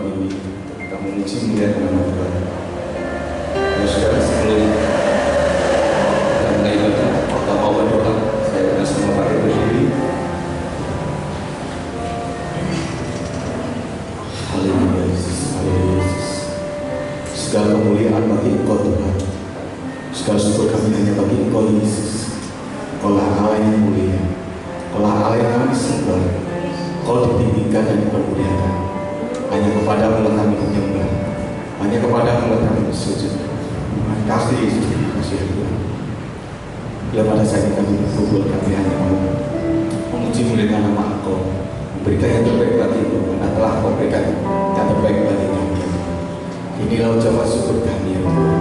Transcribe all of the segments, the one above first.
pagi ini kita memuji mulia nama Tuhan. Ya saudara, sebelum kita mulai ibadah atau mau berdoa, saya undang semua mari berdiri. Haleluya Yesus, haleluya Yesus. Segala kemuliaan bagi Engkau Tuhan. Segala syukur kami hanya bagi Engkau Yesus. Engkaulah Allah yang mulia, Engkaulah Allah yang kami sembah. Engkau ditinggikan dan dipermuliakan. Hanya kepadamu kami menyembah, hanya kepadamu kami bersujud. Terima kasih Yesus, terima kasih Tuhan. Bila pada saat ini kami berkumpul, kami hanya mau memuji mulia nama Engkau, memberikan yang terbaik bagi Engkau, dan telah Engkau berikan yang terbaik bagi kami. Inilah ucapan syukur kami ya Tuhan.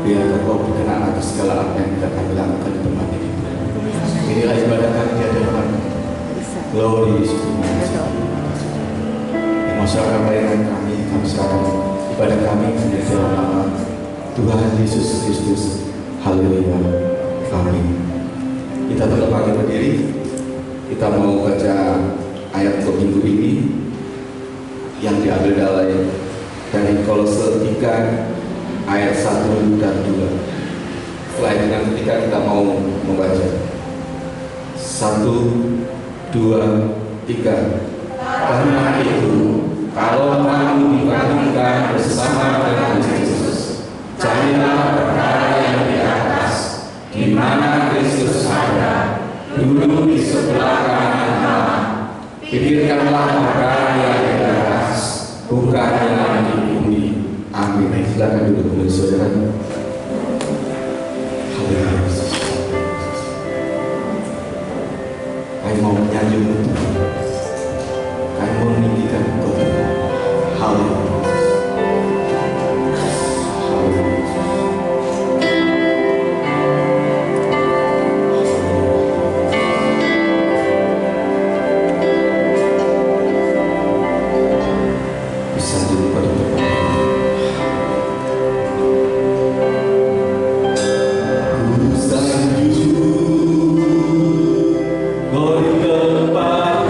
Biar Engkau berkenan atas segala apa yang kita kami lakukan di tempat ini. Inilah ibadah kami di hadapan-Mu. Glory Yesus, masyarakat pelayanan kami serahkan ibadah kami di dalam nama Tuhan Yesus Kristus. Haleluya, amin. Kita tetap lagi berdiri. Kita mau baca ayat untuk minggu ini yang diambil dari Kolose 3 ayat 1 dan 2. Setelah itu nanti kita mau membaca 1, 2, 3. Karena itu, kalau kamu dibandingkan bersama dengan Kristus, carilah perkara yang di atas, di mana Kristus ada, duduk di sebelah kanan Allah. Pikirkanlah perkara yang di atas, bukan yang di bumi. Amin. Silakan duduk kembali saudara. Haleluya. Kami mau menyanjung Tuhan. Kami mau meninggikan Engkau Tuhan. Haleluya. Kau di tempat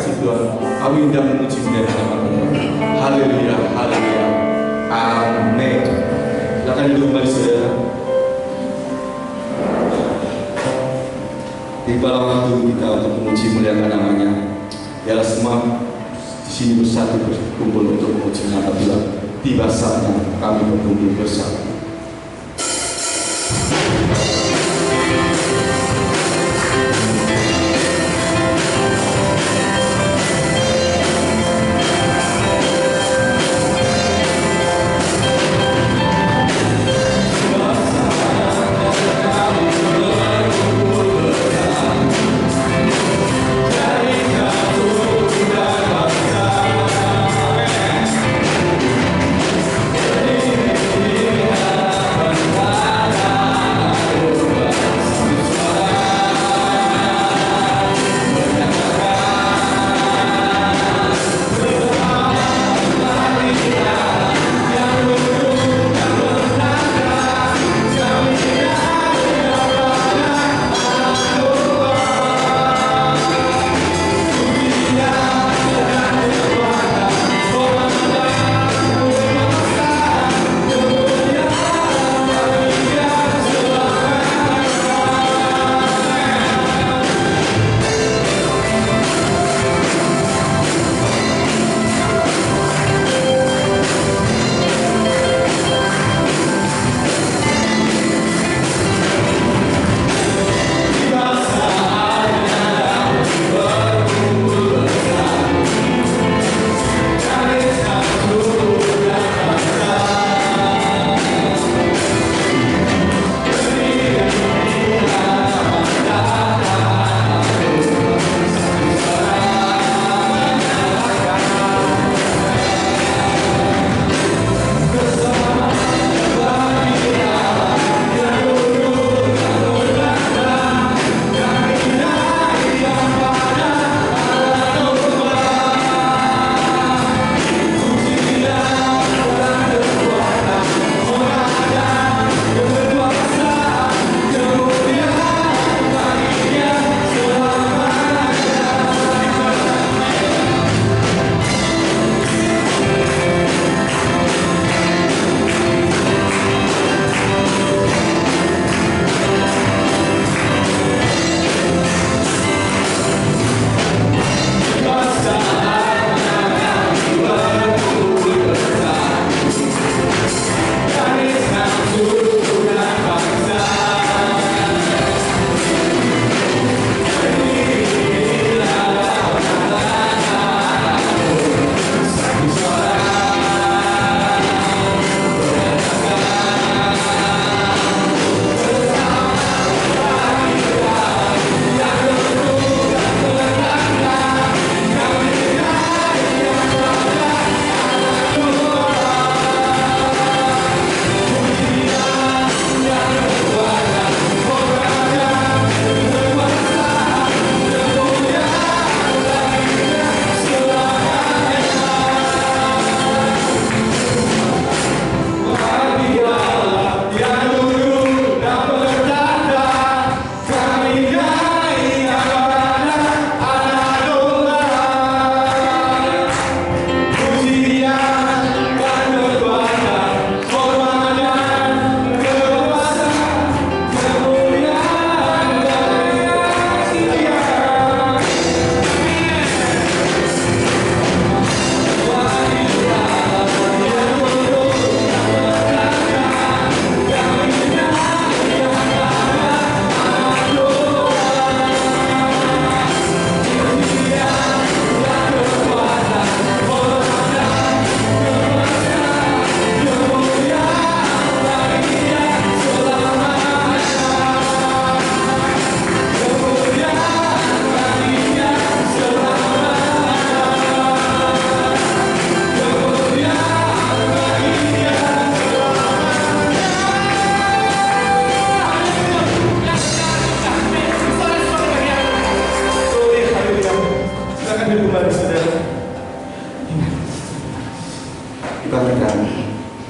kasih Tuhan. Kami hendak memuji muliakan nama Tuhan. Haleluya, haleluya. Amin. Silakan duduk kembali saudara. Tibalah waktu kita untuk memuji muliakan namanya. Biarlah semua di sini bersatu berkumpul untuk memuji nama Tuhan. Tiba saatnya kami berkumpul bersama.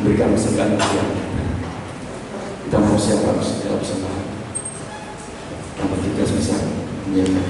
memberikan persembahan Tuhan. Kita mau siapa segala persembahan. Yang penting kita bisa menjaga.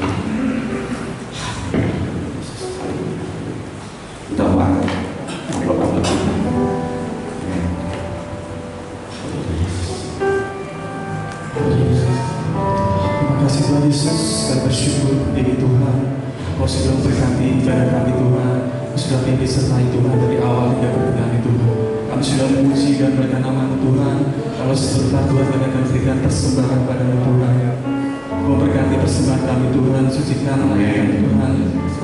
sudah memberkati ibadah kami Tuhan. Kau sudah pimpin sertai Tuhan dari awal hingga pertengahan Tuhan. Kami sudah memuji dan berkat nama-Mu Tuhan. Kalau sebentar Tuhan kami akan berikan persembahan pada-Mu Tuhan. Kau berkati persembahan kami Tuhan, sucikan Tuhan,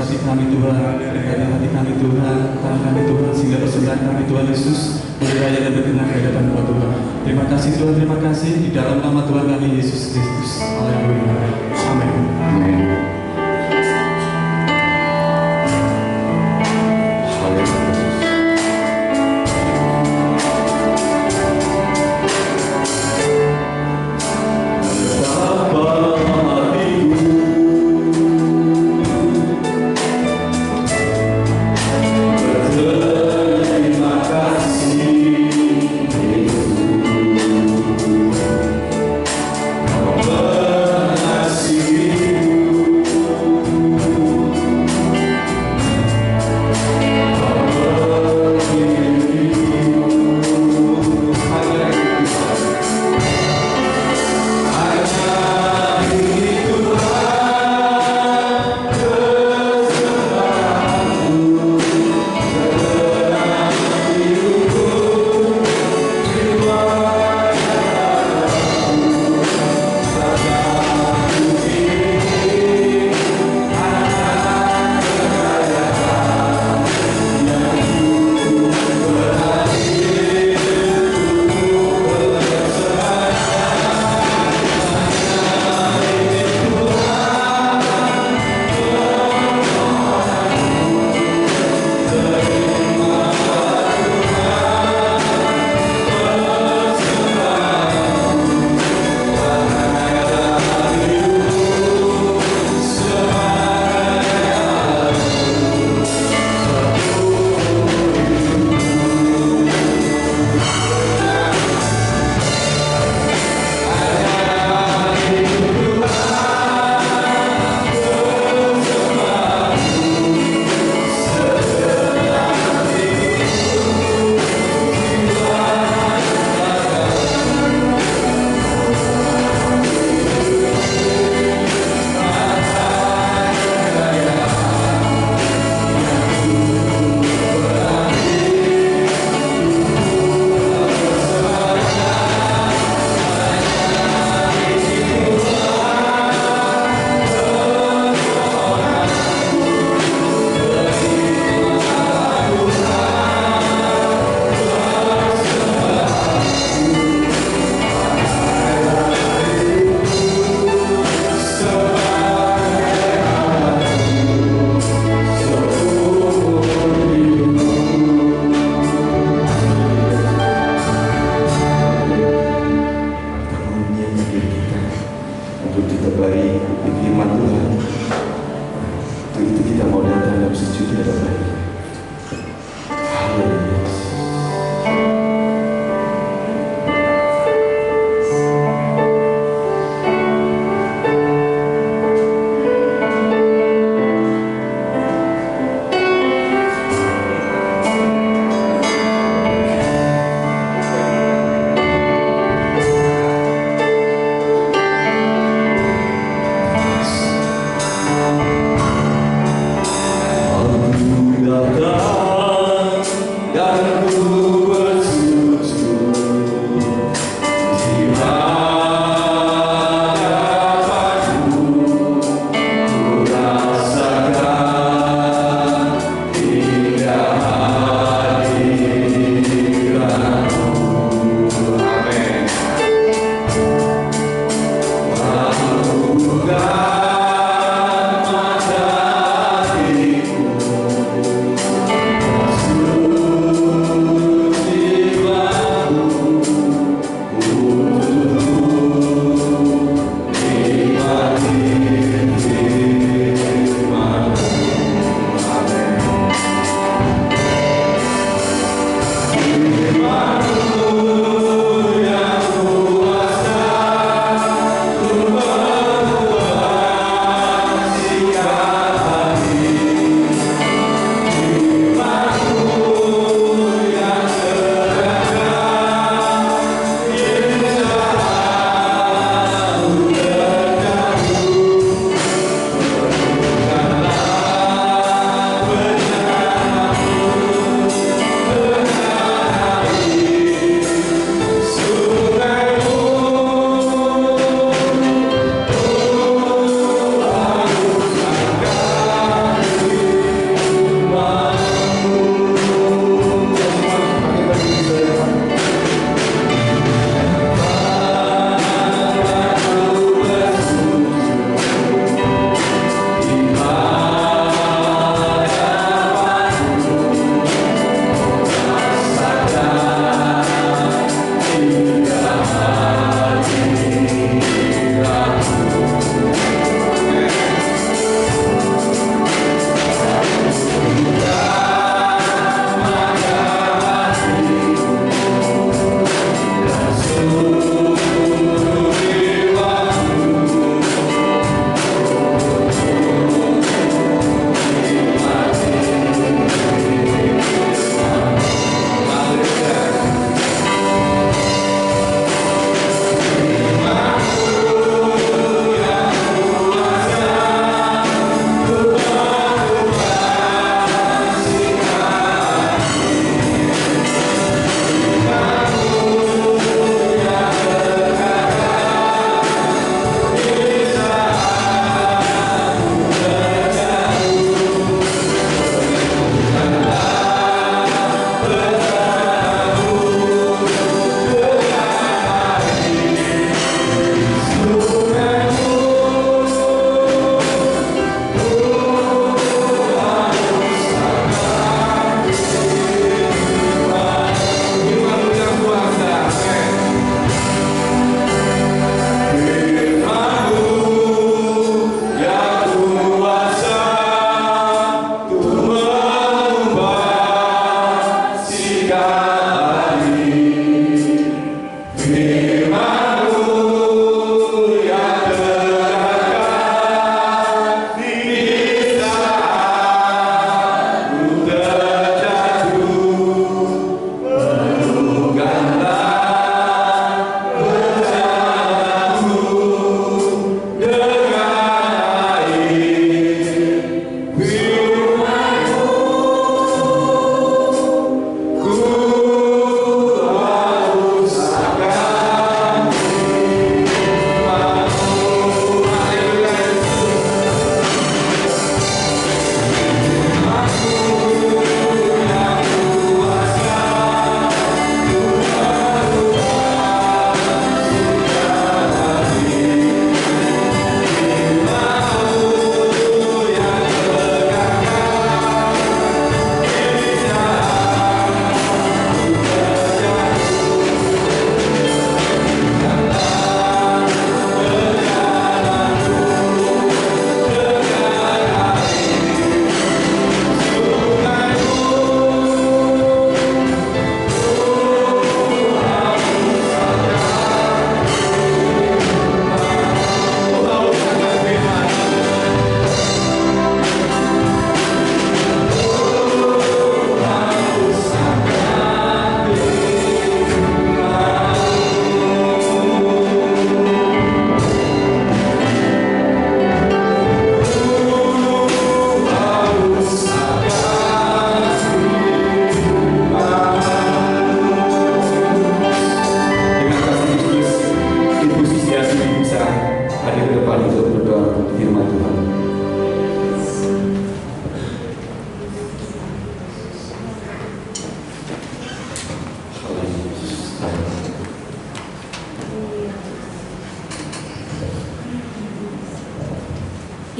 hati kami Tuhan, berkati hati kami Tuhan, tangan kami Tuhan, sehingga persembahan kami Tuhan Yesus boleh raya dan berkenan di hadapan Kau Tuhan. Terima kasih Tuhan, terima kasih di dalam nama Tuhan kami Yesus Kristus. Haleluya. Amin. Amin. Terima kasih.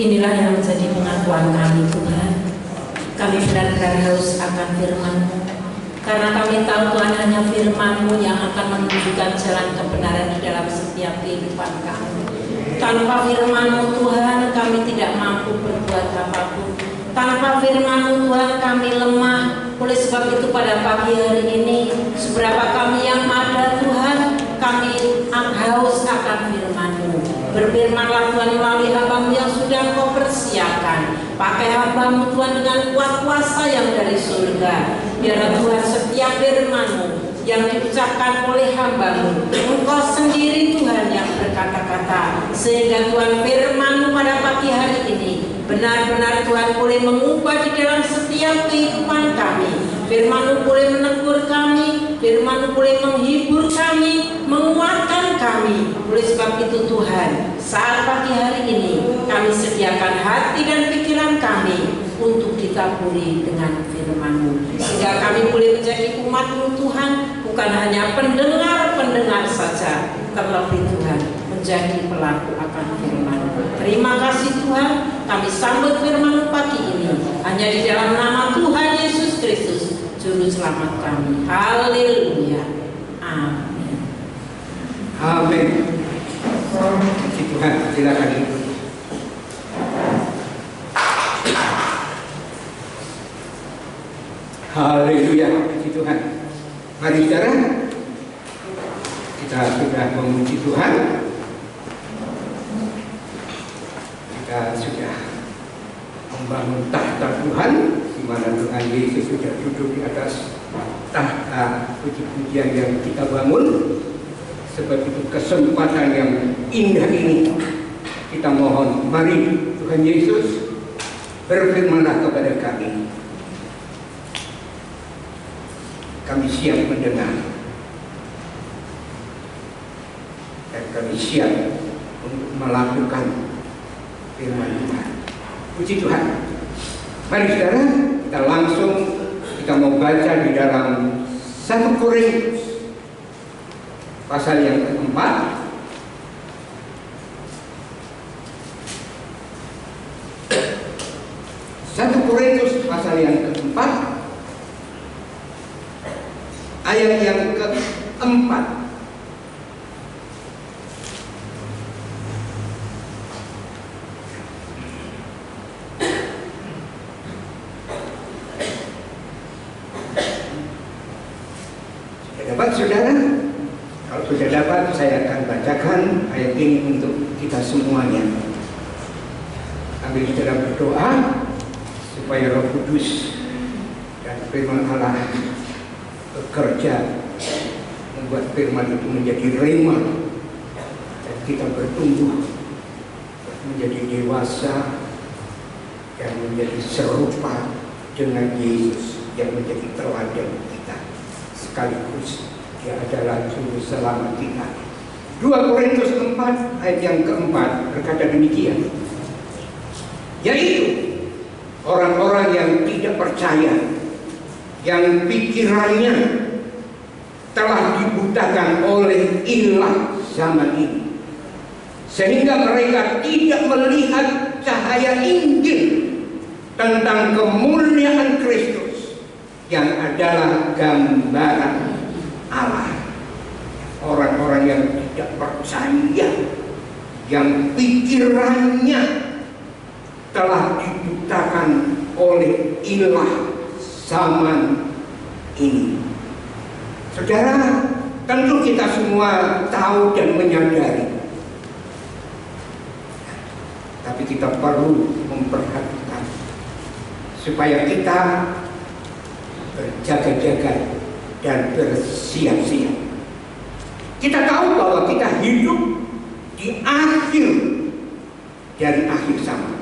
Inilah yang menjadi pengakuan kami Tuhan. Kami benar-benar haus akan firman-Mu, karena kami tahu Tuhan hanya firman-Mu yang akan menunjukkan jalan kebenaran di dalam setiap kehidupan kami. Tanpa firman-Mu Tuhan, kami tidak mampu berbuat apapun. Tanpa firman-Mu Tuhan, kami lemah. Oleh sebab itu pada pagi hari ini, seberapa kami yang ada Tuhan, kami haus akan firman-Mu. Berfirmanlah Tuhan melalui hamba-Mu yang sudah Kau persiapkan. Pakai hamba-Mu Tuhan dengan kuat kuasa yang dari surga. Biarlah Tuhan setiap firman-Mu yang diucapkan oleh hamba-Mu, Engkau sendiri Tuhan yang berkata-kata, sehingga Tuhan firman-Mu pada pagi hari ini benar-benar Tuhan boleh mengubah di dalam setiap kehidupan kami. Firman-Mu boleh menegur kami, firman-Mu boleh menghibur kami, menguatkan kami. Oleh sebab itu Tuhan, saat pagi hari ini kami sediakan hati dan pikiran kami untuk ditaburi dengan firman-Mu, sehingga kami boleh menjadi umat-Mu Tuhan, bukan hanya pendengar-pendengar saja, terlebih Tuhan menjadi pelaku akan firman-Mu. Terima kasih Tuhan, kami sambut firman-Mu pagi ini hanya di dalam nama Tuhan Yesus Kristus, Juru Selamat kami. Haleluya. Amin. Amin. Puji Tuhan, silakan. Haleluya, puji Tuhan. Mari saudara, kita sudah memuji Tuhan, kita sudah membangun tahta Tuhan, di mana Tuhan Yesus sudah duduk di atas tahta puji-pujian yang kita bangun. Sebab itu kesempatan yang indah ini kita mohon, mari Tuhan Yesus berfirmanlah kepada kami. Kami siap mendengar dan kami siap untuk melakukan firman Tuhan. Puji Tuhan. Mari saudara, kita langsung mau baca di dalam 1 Korintus pasal yang keempat. Pasal yang keempat, ayat yang keempat. Sudah dapat saudara? Kalau sudah dapat, saya akan bacakan ayat ini untuk kita semuanya. Sambil saudara berdoa supaya Roh Kudus dan firman Allah bekerja membuat firman itu menjadi rema dan kita bertumbuh menjadi dewasa dan menjadi serupa dengan Yesus yang menjadi teladan kita, sekaligus Dia adalah juru selamat kita. 2 Korintus 4 ayat yang keempat berkata demikian, yaitu orang-orang yang tidak percaya, yang pikirannya telah dibutakan oleh ilah zaman ini, sehingga mereka tidak melihat cahaya Injil tentang kemuliaan Kristus yang adalah gambaran Allah. Orang-orang yang tidak percaya, yang pikirannya telah dibutakan oleh ilah zaman ini. Saudara, tentu kita semua tahu dan menyadari, tapi kita perlu memperhatikan supaya kita berjaga-jaga dan bersiap-siap. Kita tahu bahwa kita hidup di akhir dari akhir zaman.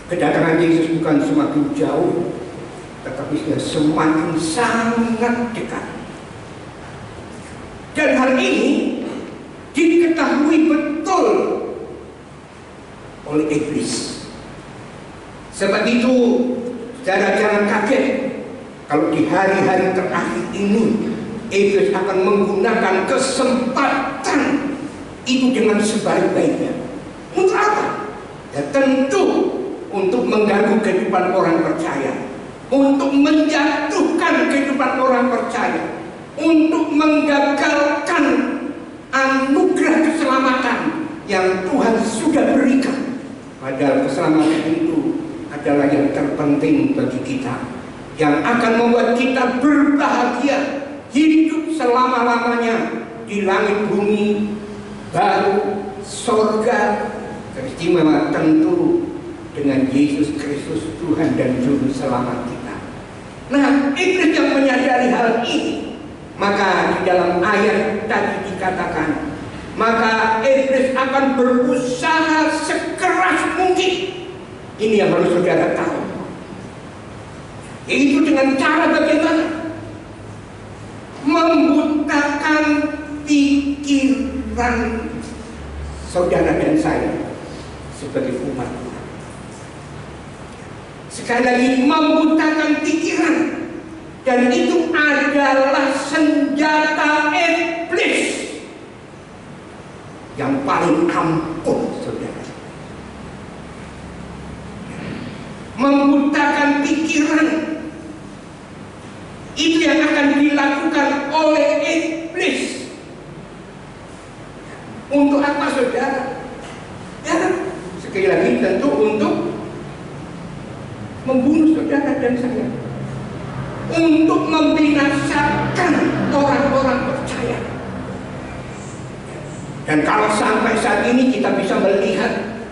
Kedatangan Yesus bukan semakin jauh, tetapi sudah semakin sangat dekat. Dan hal ini diketahui betul oleh iblis. Sebab itu, saudara jangan kaget kalau di hari-hari terakhir ini iblis akan menggunakan kesempatan itu dengan sebaik-baiknya. Untuk apa? Ya tentu untuk mengganggu kehidupan orang percaya, untuk menjatuhkan kehidupan orang percaya, untuk menggagalkan anugerah keselamatan yang Tuhan sudah berikan. Padahal keselamatan itu adalah yang terpenting bagi kita, yang akan membuat kita berbahagia, hidup selama-lamanya di langit bumi baru, sorga teristimewa, tentu dengan Yesus Kristus Tuhan dan Juru Selamat kita. Nah, iblis yang menyadari hal ini, maka di dalam ayat tadi dikatakan, maka iblis akan berusaha sekeras mungkin. Ini yang harus saudara tahu. Yaitu dengan cara bagaimana? Membutakan pikiran saudara dan saya sebagai umat Tuhan. Sekali lagi, membutakan pikiran. Dan itu adalah senjata iblis yang paling ampuh, saudara. Membutakan pikiran itu yang akan dilakukan oleh iblis. Untuk apa, saudara? Ya, sekali lagi tentu untuk membunuh saudara dan saya, untuk membinasakan orang-orang percaya. Dan kalau sampai saat ini kita bisa melihat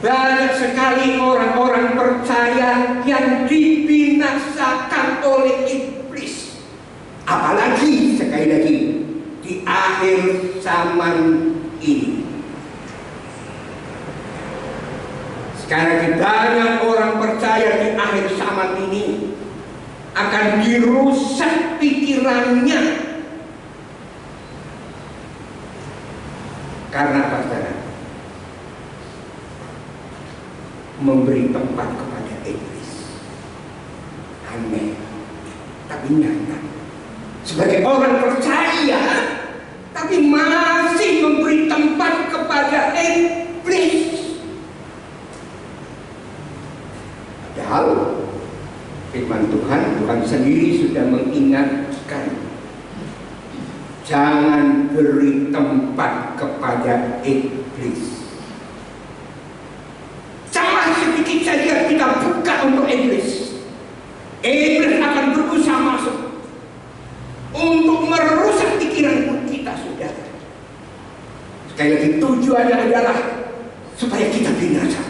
banyak sekali orang-orang percaya yang dibinasakan oleh iblis. Apalagi sekali lagi di akhir zaman ini. Sekarang banyak orang percaya di akhir zaman ini akan dirusak pikirannya. Karena apa, saudara? Memberi tempat kepada iblis. Aneh, tapi nyata. Sebagai orang percaya, tapi masih memberi tempat kepada iblis. Padahal firman Tuhan sendiri sudah mengingatkan, jangan beri tempat kepada iblis. Jangan sedikit saja kita buka untuk iblis. Iblis akan berusaha masuk untuk merusak pikiran kita, saudara. Sekali lagi, tujuannya adalah supaya kita binasa,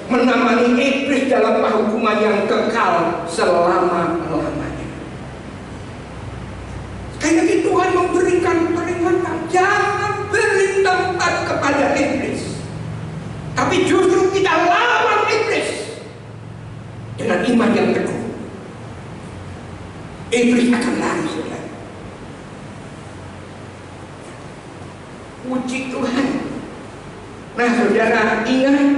menemani iblis dalam penghukuman yang kekal selama-lamanya. Sekali lagi, Tuhan memberikan peringatan, jangan beri tempat kepada iblis. Tapi justru kita lawan iblis dengan iman yang teguh. Iblis akan lari, saudara. Puji Tuhan. Nah, saudara, ingat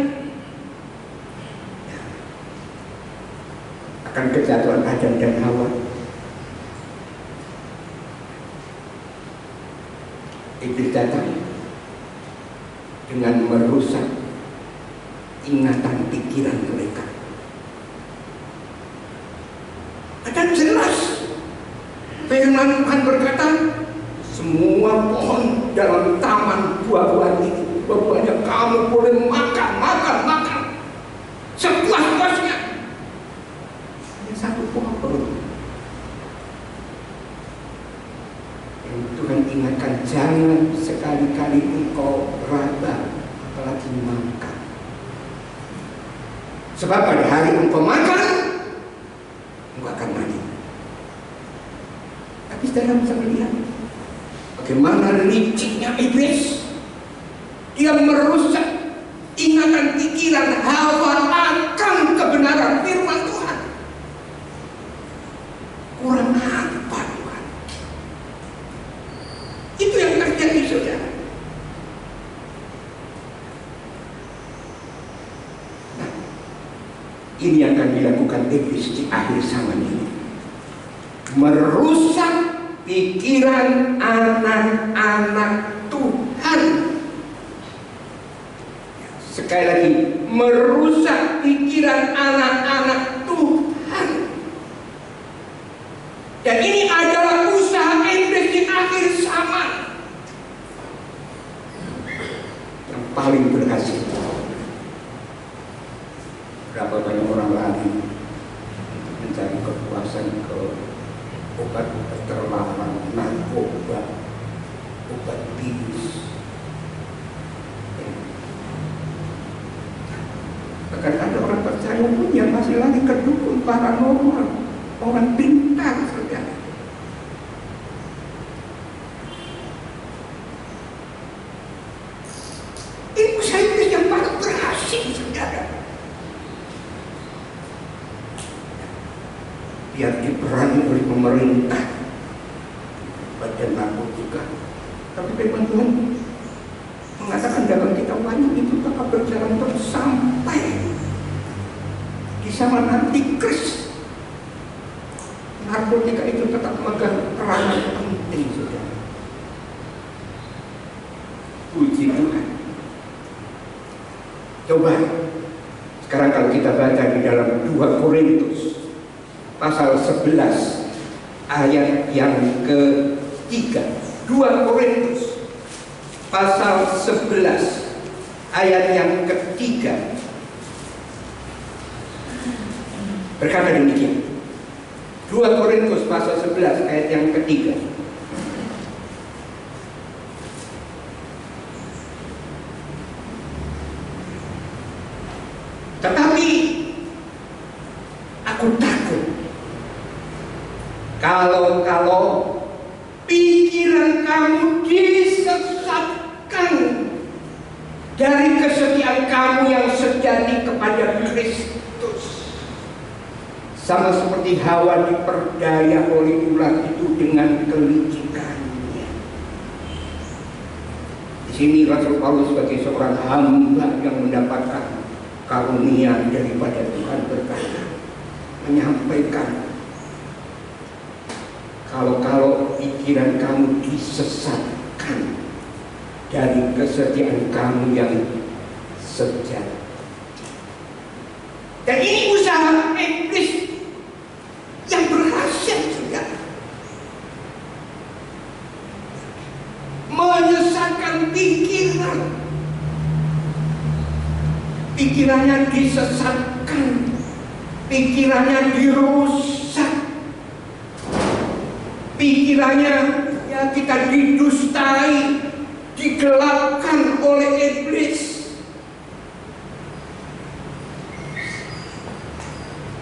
akan kejatuhan Adam dan Hawa. Iblis datang dengan merusak ingatan pikiran mereka. Dan jelas firman Tuhan berkata, semua pohon dalam taman buah-buahan itu, buah-buahnya kamu boleh makan sepuas-puasnya. Hanya satu pohon yang Tuhan ingatkan, jangan sekali-kali engkau raba apalagi makan. Sebab pada hari engkau makan, engkau akan mati. Tapi saudara bisa melihat bagaimana liciknya iblis. Dia merusak ingatan pikiran Hawa akan kebenaran firman Tuhan. Kurang apa Tuhan? Itu yang terjadi, saudara. Ini yang akan dilakukan iblis di akhir zaman ini. Merusak pikiran anak-anak Tuhan. sekali lagi, merusak pikiran anak-anak Tuhan. Dan ini adalah usaha iblis di akhir zaman yang paling berhasil. Berapa banyak orang lagi mencari kepuasan ke obat-obat terlarang, narkoba, obat bius. Bahkan ada orang percaya pun yang masih lari ke dukun paranormal, orang pintar, saudara. Ini usaha iblis yang paling berhasil, saudara. Biar diperangi oleh pemerintah, badan narkotika. Tapi firman Tuhan mengatakan dalam kitab Wahyu itu tetap berjalan terus sampai di zaman Antikris. Narkotika itu tetap memegang peranan penting, saudara. Puji Tuhan. Coba sekarang kalau kita baca di dalam 2 Korintus pasal 11 ayat yang ke-3. 2 Korintus pasal 11 ayat yang ke-3 berkata demikian. 2 Korintus pasal 11 ayat yang ke-3. Tetapi aku takut kalau pikiran kamu disesatkan dari kesetiaan kamu yang sejati kepada Kristus, sama seperti Hawa diperdaya oleh ular itu dengan kelicikannya. Di sini Rasul Paulus sebagai seorang hamba yang mendapatkan karunia daripada Tuhan berkata, menyampaikan kalau pikiran kamu disesatkan dari kesetiaan kamu yang sejati. Dan ini usaha iblis yang berhasil juga, menyesatkan pikiran. Pikirannya disesatkan, pikirannya dirusak, pikirannya ya kita didustai, digelapkan oleh iblis.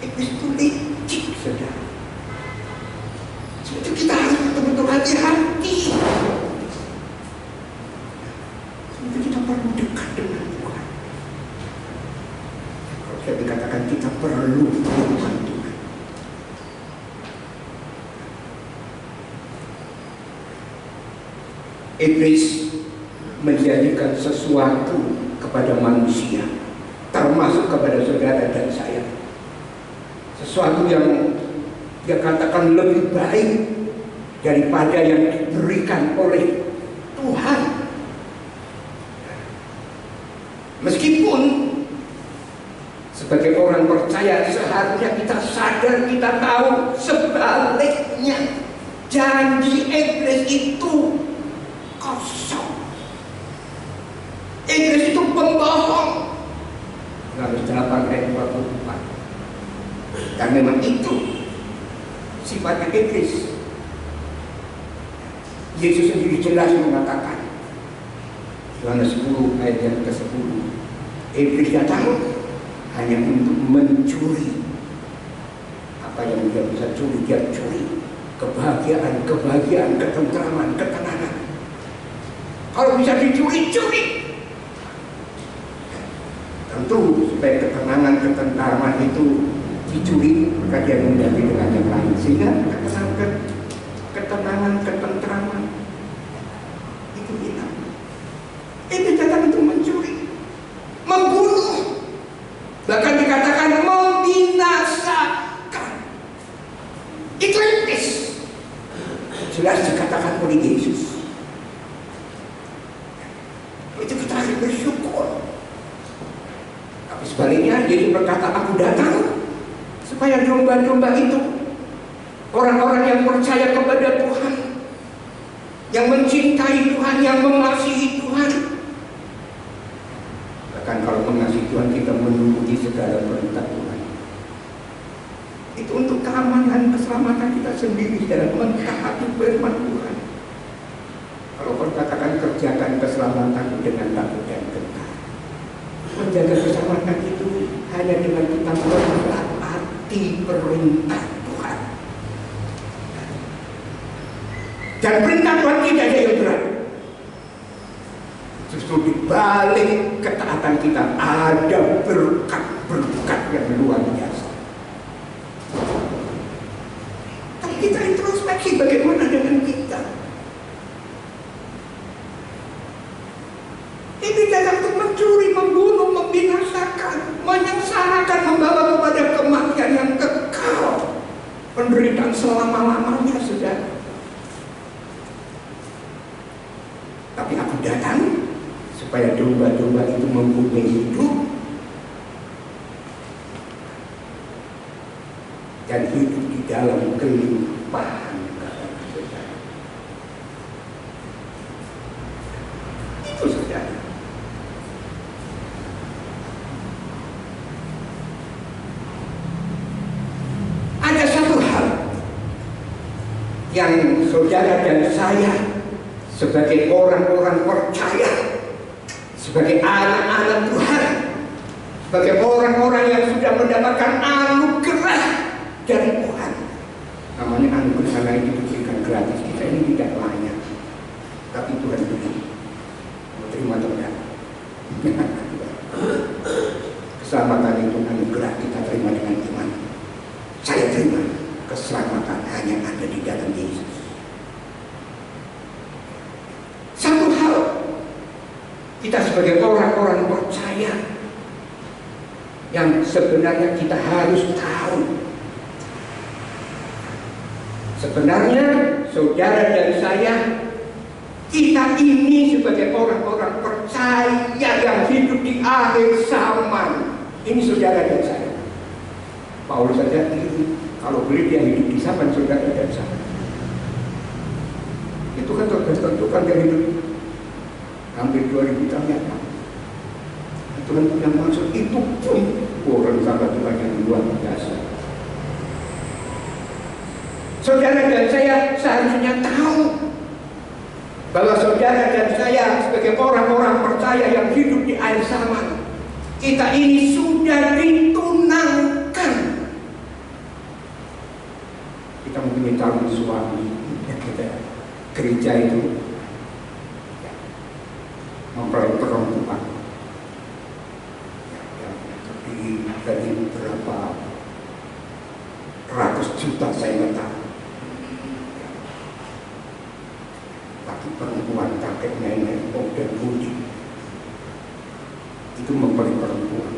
Iblis itu licik, saudara. Jadi kita harus betul-betul hati-hati. Jadi kita perlu dekat dengan Tuhan. Kalau saya dikatakan kita perlu Tuhan. Iblis menjadikan sesuatu kepada manusia, termasuk kepada saudara dan saya, sesuatu yang dia katakan lebih baik daripada yang diberikan oleh Tuhan. Meskipun sebagai orang percaya seharusnya kita sadar, kita tahu sebaliknya janji iblis itu kosong. Iblis itu pembohong. Yohanes 8 ayat 24. Dan memang itu sifat iblis. Yesus sendiri jelas mengatakan, Yohanes 10 ayat yang ke-10, iblis datang hanya untuk mencuri. Apa yang dia bisa curi, dia curi. Kebahagiaan, ketentraman, ketenangan. Kalau bisa dicuri, curi. Tentu supaya ketenangan, ketentraman itu dicuri, maka dia mengganti dengan yang lain. Sehingga ketenangan, ketentraman itu hilang. Itu datang untuk mencuri, membunuh, bahkan dikatakan membinasakan. Itu iblis. Jelas dikatakan oleh Yesus. Itu kita harus bersyukur berkata, aku datang supaya domba-domba itu, orang-orang yang percaya kepada Tuhan, yang mencintai Tuhan, yang mengasihi Tuhan. Bahkan kalau mengasihi Tuhan, kita menuruti segala perintah Tuhan. Itu untuk keamanan, keselamatan kita sendiri dalam mentaati firman Tuhan. Kalau kau katakan kerjakan keselamatan dengan takut dan gentar, menjaga keselamatan itu hanya dengan kita menaati perintah Tuhan. Dan perintah Tuhan tidak ada yang berat. Justru di balik ketaatan kita ada berkat-berkat yang luar biasa. Tapi kita introspeksi bagaimana dengan kita. Ini datang untuk mencuri, membunuh, membinasakan, menyengsarakan, membawa kepada kematian yang kekal, penderitaan selama-lamanya, saudara. Tapi aku datang supaya domba-domba itu mempunyai hidup dan hidup di dalam kelimpahan. Itu saudara. Ada satu hal yang saudara dan saya sebagai orang-orang percaya, sebagai anak-anak Tuhan, sebagai orang-orang yang sudah mendapatkan anugerah dari Tuhan. Namanya anugerah lain diberikan gratis. Kita ini tidak layak, tapi Tuhan beri. Terima Tuhan. Keselamatan itu anugerah, kita terima dengan iman. Saya terima keselamatan hanya ada di dalam Yesus. Satu hal, kita sebagai orang-orang percaya yang sebenarnya kita harus tahu. Sebenarnya saudara dan saya, kita ini sebagai orang-orang percaya yang hidup di akhir zaman. Ini saudara dan saya. Paulus saja ini, kalau boleh dia hidup di zaman saudara dan saya. Itu kan tertentukan dari hidup hampir 2000 tahun yang lalu. Tuhan punya maksud itu pun orang sahabat Tuhan yang luar biasa. Saudara dan saya seharusnya tahu bahwa saudara dan saya sebagai orang-orang percaya yang hidup di akhir zaman, kita ini sudah ditunangkan. Kita mempunyai calon suami. Gereja itu mempelai perempuan yang terdiri dari berapa ratus juta saya nggak tahu. Tapi perempuan, kakek, nenek, om dan budi itu mempelai perempuan.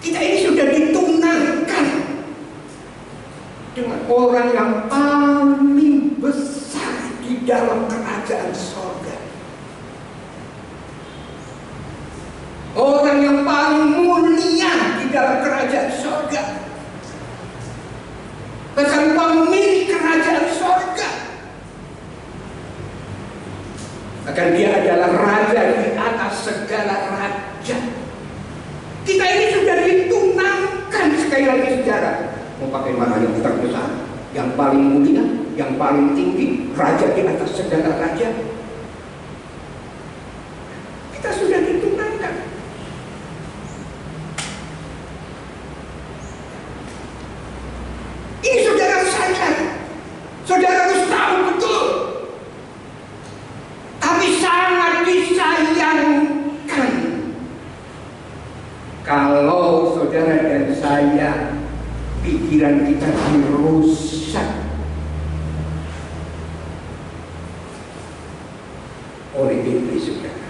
Kita ini sudah ditunangkan dengan orang yang paling besar di dalam kerajaan surga. Orang yang paling mulia di dalam kerajaan surga. Bahkan pemilik kerajaan surga. Bahkan dia adalah raja di atas segala raja. Kita ini sudah ditunangkan, sekali lagi sejarah. Mau pakai mana yang terbesar, yang paling mulia, yang paling tinggi, raja di atas segala raja. Kita sudah ditunangkan. Ini saudara sadar, saudara harus tahu betul. Tapi sangat disayangkan kalau saudara dan saya pikiran kita dirusak oleh iblis, saudara.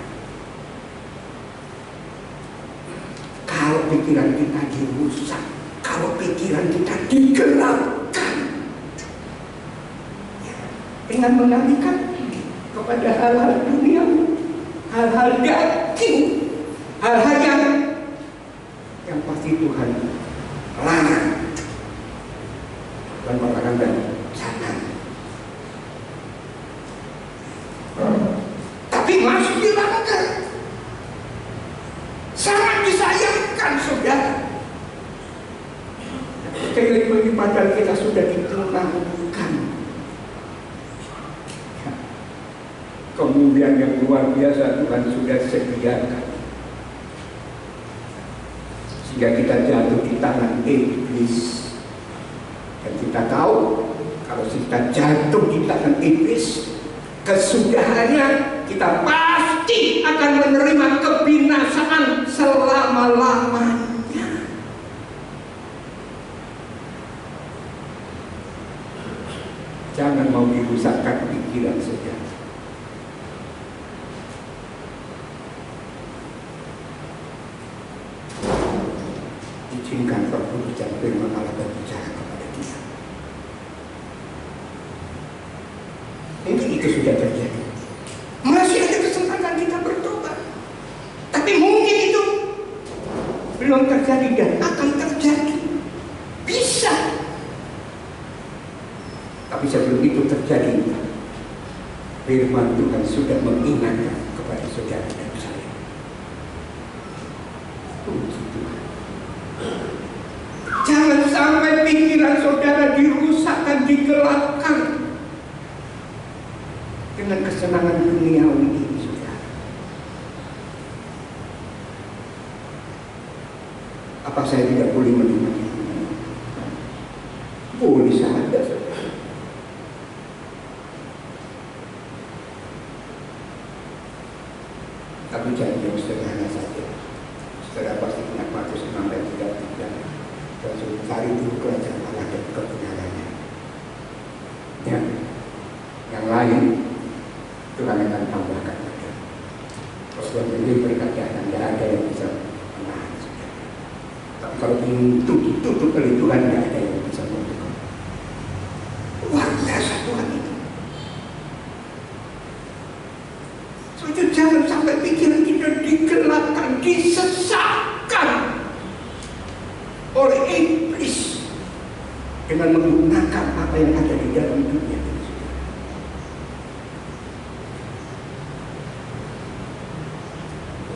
Kalau pikiran kita dirusak, kalau pikiran kita digelapkan dengan mengalihkan kepada hal-hal dunia, hal-hal daging, hal-hal yang yang pasti Tuhan larang. Tuhan mengatakan jangan. Tapi masih dilanggar. Sangat disayangkan, saudara. Sekali lagi padahal kita sudah ditenangkan. Kemudian yang luar biasa Tuhan sudah sediakan, sehingga kita jatuh di tangan iblis. Dan kita tahu kalau kita jatuh di tangan iblis, kesudahannya kita pasti akan menerima kebinasaan selama-lamanya. Jangan mau dirusakkan pikiran saudara. Izinkan Roh Kudus yang firman Allah berbicara kepada kita. Mungkin itu sudah terjadi. Masih ada kesempatan kita bertobat. Tapi mungkin itu belum terjadi dan akan terjadi. Bisa. Tapi sebelum itu terjadi, firman Tuhan sudah mengingatkan kepada saudara dan saya. Puji Tuhan. Jangan sampai pikiran saudara dirusakkan, digelapkan dengan kesenangan duniawi ini, saudara. Apa saya tidak boleh menikmati? Boleh saja, saudara. Tapi jangan yang sederhana saja. Saudara pasti ingat Matius 6 ayat 33. Dan suruh cari dulu kerajaan Allah dan kebenarannya. Yang lain Tuhan akan tambahkan pada. Rasulullah ini berkata tidak ada yang bisa menahan saudara. Tapi kalau ditutup oleh Tuhan, tidak ada yang bisa menutup. Luar biasa Tuhan itu. Soalnya jangan sampai pikiran kita digelapkan, disesatkan oleh iblis dengan menggunakan apa yang ada di dalam dunia ini.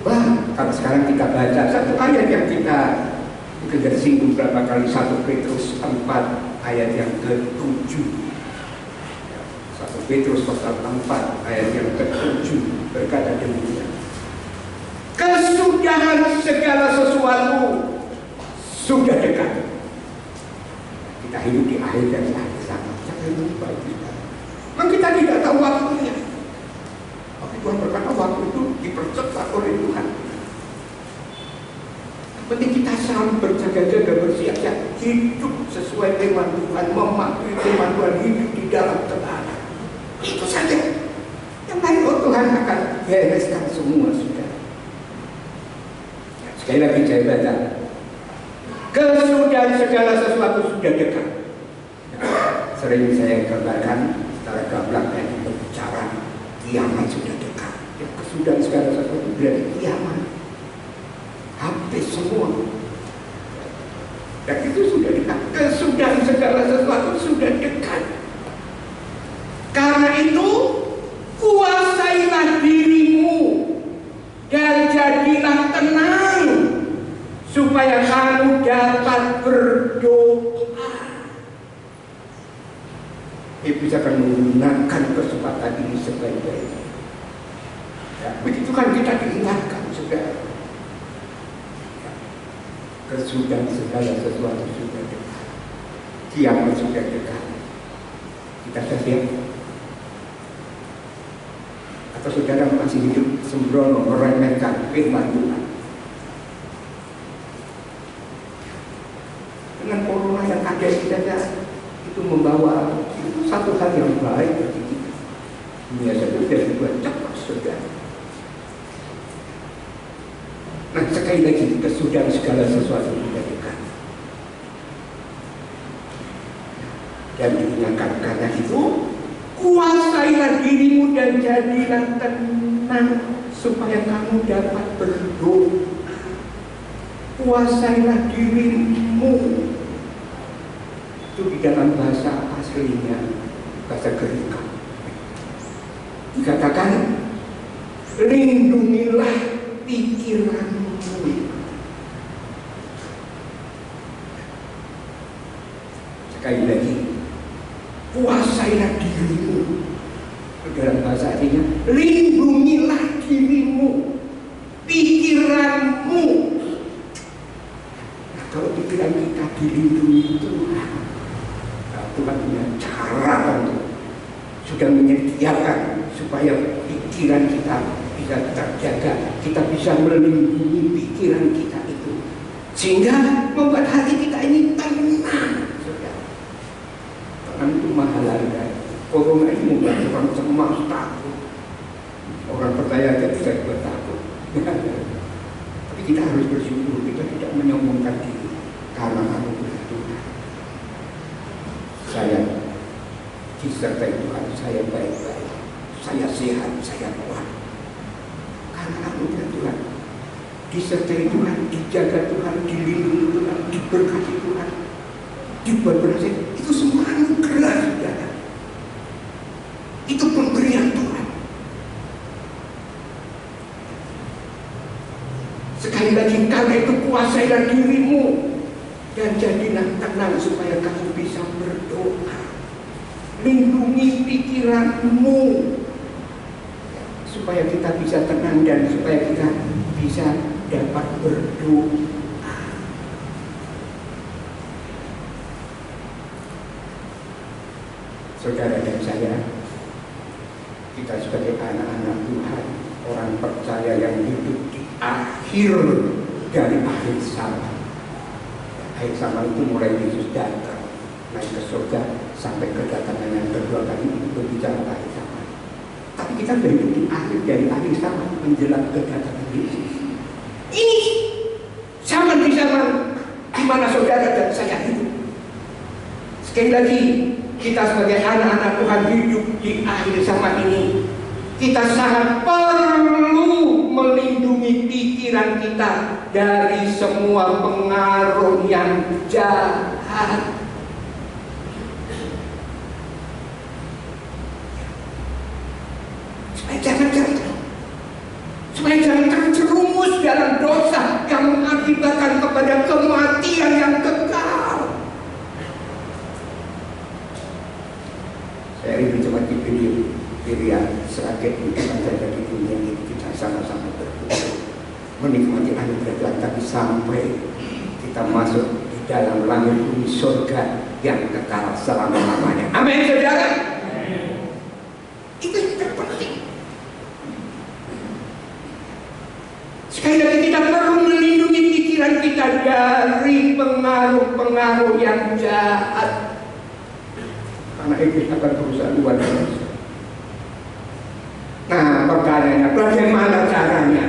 Wah, kalau sekarang kita baca satu ayat yang kita mungkin tersinggung berapa kali, 1 Petrus 4 ayat yang ke-7. 1 Petrus pasal 4 ayat yang ke-7 berkata demikian. Kesudahan segala sesuatu sudah dekat. Kita hidup di akhir dari akhir zaman. Jangan lupa itu. Memang kita tidak tahu waktunya. Tapi Tuhan berkata waktu itu dipercepat oleh Tuhan. Yang penting kita selalu berjaga-jaga, bersiap-siap, hidup sesuai firman Tuhan, mematuhi firman Tuhan, hidup di dalam kebenaran. Itu saja. Yang lain Tuhan akan bereskan semua, sudah. Sekali lagi saya baca. Kesudahan segala sesuatu sudah dekat. Sering saya gambarkan secara gamblang dan berbicara, kiamat sudah dekat. Kesudahan segala sesuatu berarti kiamat. Habis semua. Dan itu sudah dekat. Kesudahan segala sesuatu sudah dekat. Karena itu kuasailah dirimu dan jadilah tenang, supaya kamu dapat berdoa. Iblis akan menggunakan kesempatan ini sebaik-baiknya. Ya, begitu kan kita diingatkan, saudara. Ya, kesudahan segala sesuatu sudah dekat. Kiamat sudah dekat. Kita siap. Atau saudara masih hidup sembrono meremehkan firman Tuhan. Dengan corona yang ada di kita itu membawa itu satu hal yang baik bagi kita. Dunia saja sudah dibuat cepat, saudara. Nah, sekali lagi kesudahan segala sesuatu sudah dekat. Dan diingatkan karena itu kuasailah dirimu dan jadilah tenang supaya kamu dapat berdoa. kuasailah dirimu. Itu di dalam bahasa aslinya, bahasa Greek. Dikatakan, lindungilah pikiranmu. Sekali lagi, kuasailah dirimu. Dalam bahasa aslinya, lindungilah dirimu, pikiranmu. Nah, kalau pikiran kita dilindungi Tuhan, Tuhan punya cara untuk sudah menyediakan supaya pikiran kita bisa terjaga, kita bisa melindungi pikiran kita itu, sehingga membuat hati kita ini tenang. Tenang itu mahal harga. Corona ini membuat orang cemas, takut. Orang percaya aja bisa buat takut. Tapi kita harus bersyukur, kita tidak menyombongkan diri karena anugerah Tuhan. Saya disertai Tuhan, saya baik-baik, saya sehat, saya kuat. Karena anugerah Tuhan, disertai Tuhan, dijaga Tuhan, dilindungi Tuhan, diberkati Tuhan, dibuat berhasil. Itu semua anugerah saudara. Itu pemberian Tuhan. Sekali lagi, karena itu kuasailah dirimu dan jadilah tenang supaya kamu bisa berdoa. Lindungi pikiranmu supaya kita bisa tenang dan supaya kita bisa dapat berdoa. Saudara dan saya, kita sebagai anak-anak Tuhan, orang percaya yang hidup di akhir dari akhir zaman. Akhir zaman itu mulai Yesus datang naik ke surga sampai kedatangan yang kedua kali itu berbicara akhir zaman. Tapi kita hidup di akhir dari akhir zaman menjelang kedatangan Yesus. Ini zaman di zaman di mana saudara dan saya hidup. Sekali lagi, kita sebagai anak-anak Tuhan hidup di akhir zaman ini. Kita sangat perlu melindungi pikiran kita dari semua pengaruh yang jahat. Supaya jangan terjerumus dalam dosa yang mengakibatkan kepada kematian yang kekal. Saya rindu cepat dipilih seraget bukan saja di dunia ini, kita sama-sama berdoa menikmati anugerah Tuhan, tapi sampai kita masuk di dalam langit bumi surga yang kekal selama-lamanya. Amin, saudara. Itu yang terpenting. Sekali lagi, kita perlu melindungi pikiran kita dari pengaruh-pengaruh yang jahat. Karena iblis akan berusaha luar biasa. Nah, pertanyaannya, bagaimana caranya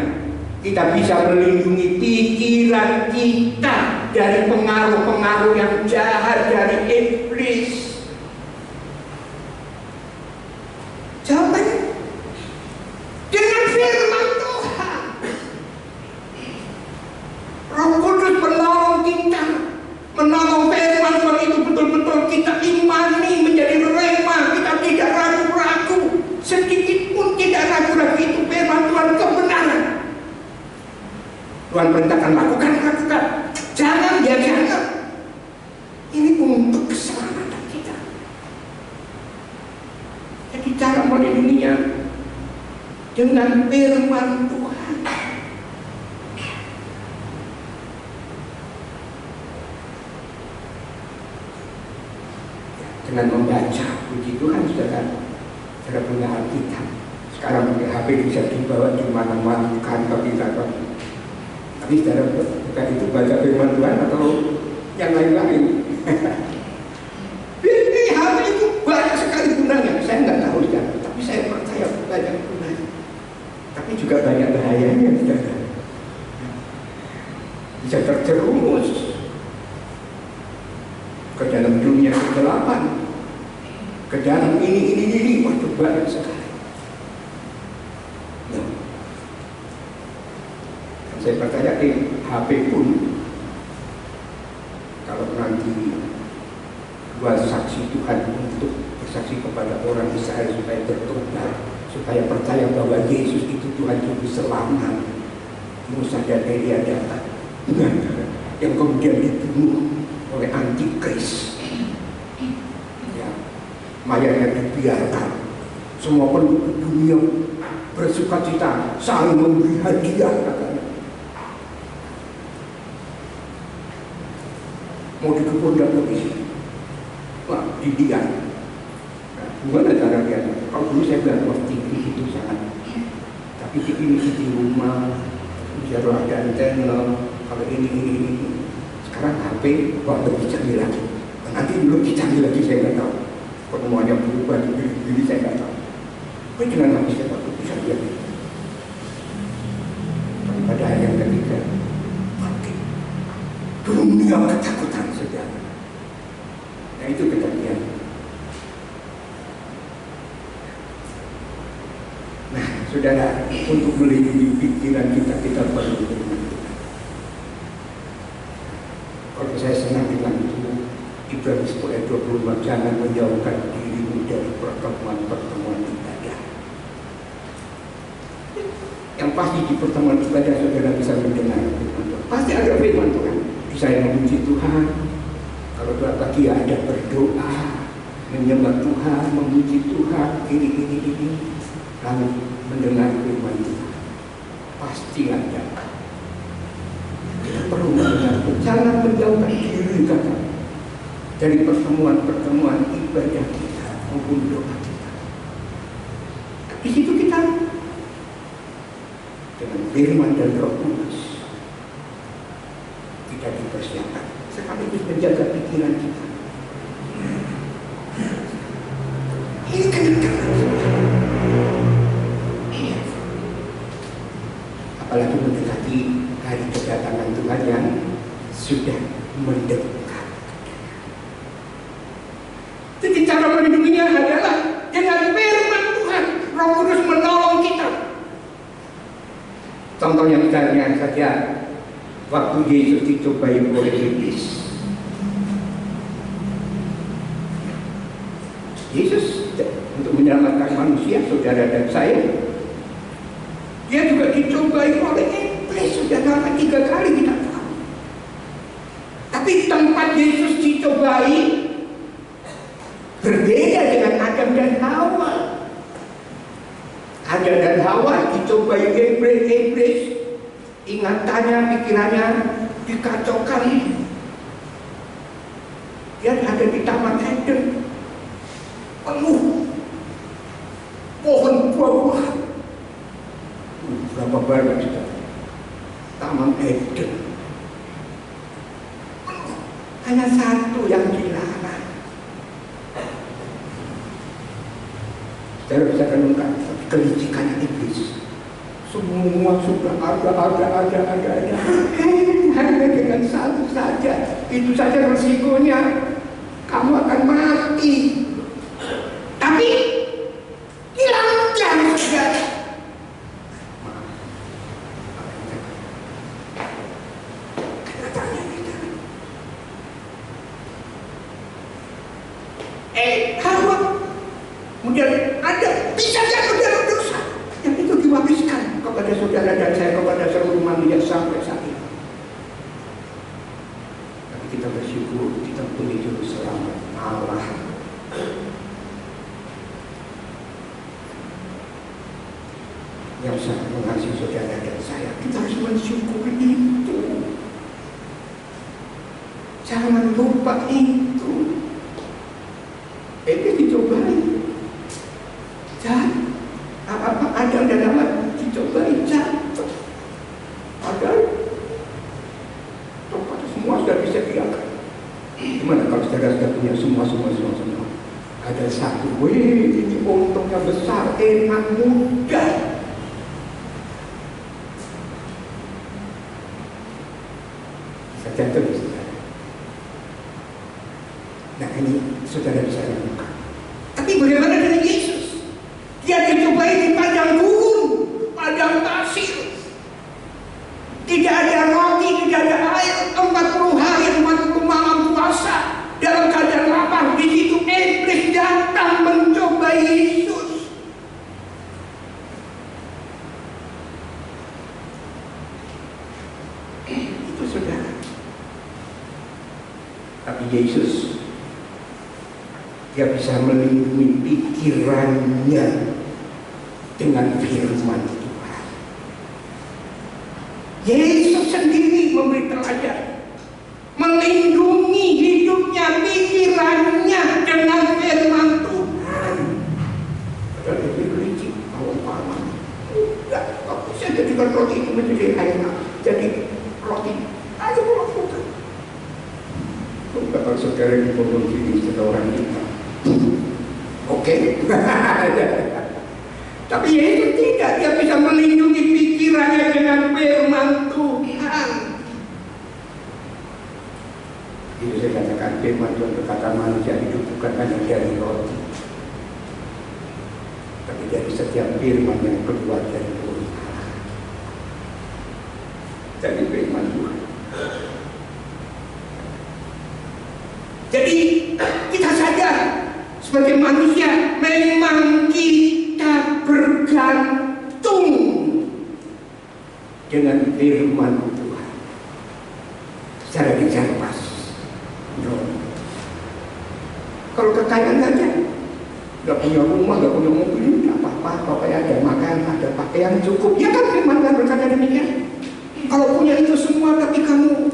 kita bisa melindungi pikiran kita dari pengaruh-pengaruh yang jahat dari iblis? Jawabannya dengan firman Tuhan. Roh Kudus menolong kita, menolong firman Tuhan itu betul-betul kita imani menjadi rema. Kita tidak ragu-ragu, sedikit pun tidak ragu-ragu, itu firman Tuhan kebenaran. Tuhan perintahkan lakukan. Jangan, ya jangan. Ini untuk keselamatan kita. Jadi cara melindunginya dengan firman Tuhan. Dengan membaca, puji Tuhan saudara punya Alkitab. Sekarang pakai HP bisa dibawa di mana-mana, kantor bisa. Tapi saudara bukan itu baca firman Tuhan atau yang lain-lain. Ini HP itu banyak sekali gunanya. Saya nggak tahu saudara, tapi saya percaya banyak gunanya. Tapi juga banyak bahayanya saudara. Bisa terjerumus ke dalam dunia kegelapan, ke dalam ini, waduh banyak sekali. Nah, saya percaya HP pun Dua saksi Tuhan untuk bersaksi kepada orang Israel supaya bertobat, supaya percaya bahwa Yesus itu Tuhan Juru Selamat. Musa dan Elia datang yang kemudian dibunuh oleh antikris. Ya, mayatnya dibiarkan. Semua penduduk dunia bersuka cita, saling memberi hadiah katanya. Mau dikepung dan polisi, wah didiam. Nah, gimana cara dia? Kalau dulu saya bilang wah TV itu sangat, tapi ini di rumah, bisa ada antena. Kalau ini, sekarang HP wah lebih canggih lagi. Nanti dulu canggih lagi saya nggak tahu. Pertemuannya berubah jadi saya nggak tahu. Tapi dengan HP saya takut bisa lihat. Pada hari yang ketiga, mati. Dunia ketakutan saudara. Nah itu kejadian. Nah saudara, untuk melindungi pikiran kita perlu firman Tuhan. Kalau saya senang dengan itu, Ibrani 10:25, jangan menjauhkan dirimu dari pertemuan-pertemuan ibadah. Yang pasti di pertemuan ibadah saudara bisa mendengar firman Tuhan. Pasti ada firman Tuhan. Saya memuji Tuhan. Kalau pagi ada berdoa, menyembah Tuhan, memuji Tuhan, ini. Lalu mendengar firman Tuhan. Pasti ada. Kita perlu mendengar. Jangan menjauhkan diri kita dari pertemuan-pertemuan ibadah kita maupun doa kita. Di situ kita dengan firman dan Roh Kudus kita dipersiapkan sekaligus menjaga pikiran kita. Ini kedengaran. Apalagi mendekati hari kedatangan Tuhan yang sudah mendekat. Jadi cara melindunginya adalah dengan firman Tuhan. Roh Kudus menolong kita. Contohnya misalnya saja waktu Yesus dicobai oleh iblis. Yesus untuk menyelamatkan manusia, saudara dan saya, dia juga dicobai oleh iblis. Sudah sampai 3 kali kita tahu. Tapi tempat Yesus dicobai berbeda dengan Adam dan Hawa. Adam dan Hawa dicobai iblis, ingatannya, pikirannya dikacaukan. Dia ada di Taman Eden, penuh pohon buah-buahan. Berapa banyak kita Taman Eden, hanya satu yang dilarang. Saya bisa renungkan kelicikannya iblis. Semua sudah ada. Hanya dengan satu saja, itu saja resikonya, kamu akan mati. Tapi hilang saudara. Hawa kemudian ada bisa saja dosa yang itu diwariskan kepada saudara dan saya, kepada seluruh manusia sampai saat ini. Tapi kita bersyukur kita punya Juru Selamat Allah yang sangat mengasihi saudara dan saya. Kita harus mensyukuri itu, jangan lupa itu. Itu dicobai, dan apa ada dalam dicobai jatuh. Padahal tempat semua sudah bisa diangkat. Gimana kalau saudara sudah punya semua? Ada satu, ini untungnya besar, enak, mudah. Bisa jatuh di saudara. Nah ini saudara bisa lakukan. Tapi bagaimana dengan Yesus? Dia dicobai di padang gurun, padang pasir. Tidak ada roti, tidak ada air. 40 hari, 40 malam puasa dalam keadaan lapar. dia bisa melindungi pikirannya dengan firman Tuhan. Yesus sendiri memberi teladan, melindungi hidupnya, pikirannya dengan firman Tuhan. Padahal dia licik, awal-awal. Udah, aku bisa jadikan roti itu menjadi enak. Jadi roti, ayo lakukan. Kalau saudara di pondok ini seorang kita, oke. Tapi Yesus tidak, dia bisa melindungi pikirannya dengan firman Tuhan. Itu saya katakan firman Tuhan berkata manusia hidup bukan hanya dari roti, tapi dari setiap firman yang keluar dari mulut Allah. Dari firman Tuhan. Jadi kita sadar sebagai manusia memang kita bergantung dengan firman Tuhan secara dicermas. Kalau kekayaan saja, nggak punya rumah, nggak punya mobil, nggak apa-apa. Pokoknya ada makan, ada pakaian cukup. Ya kan firman Tuhan berkata demikian. Kalau punya itu semua tapi kamu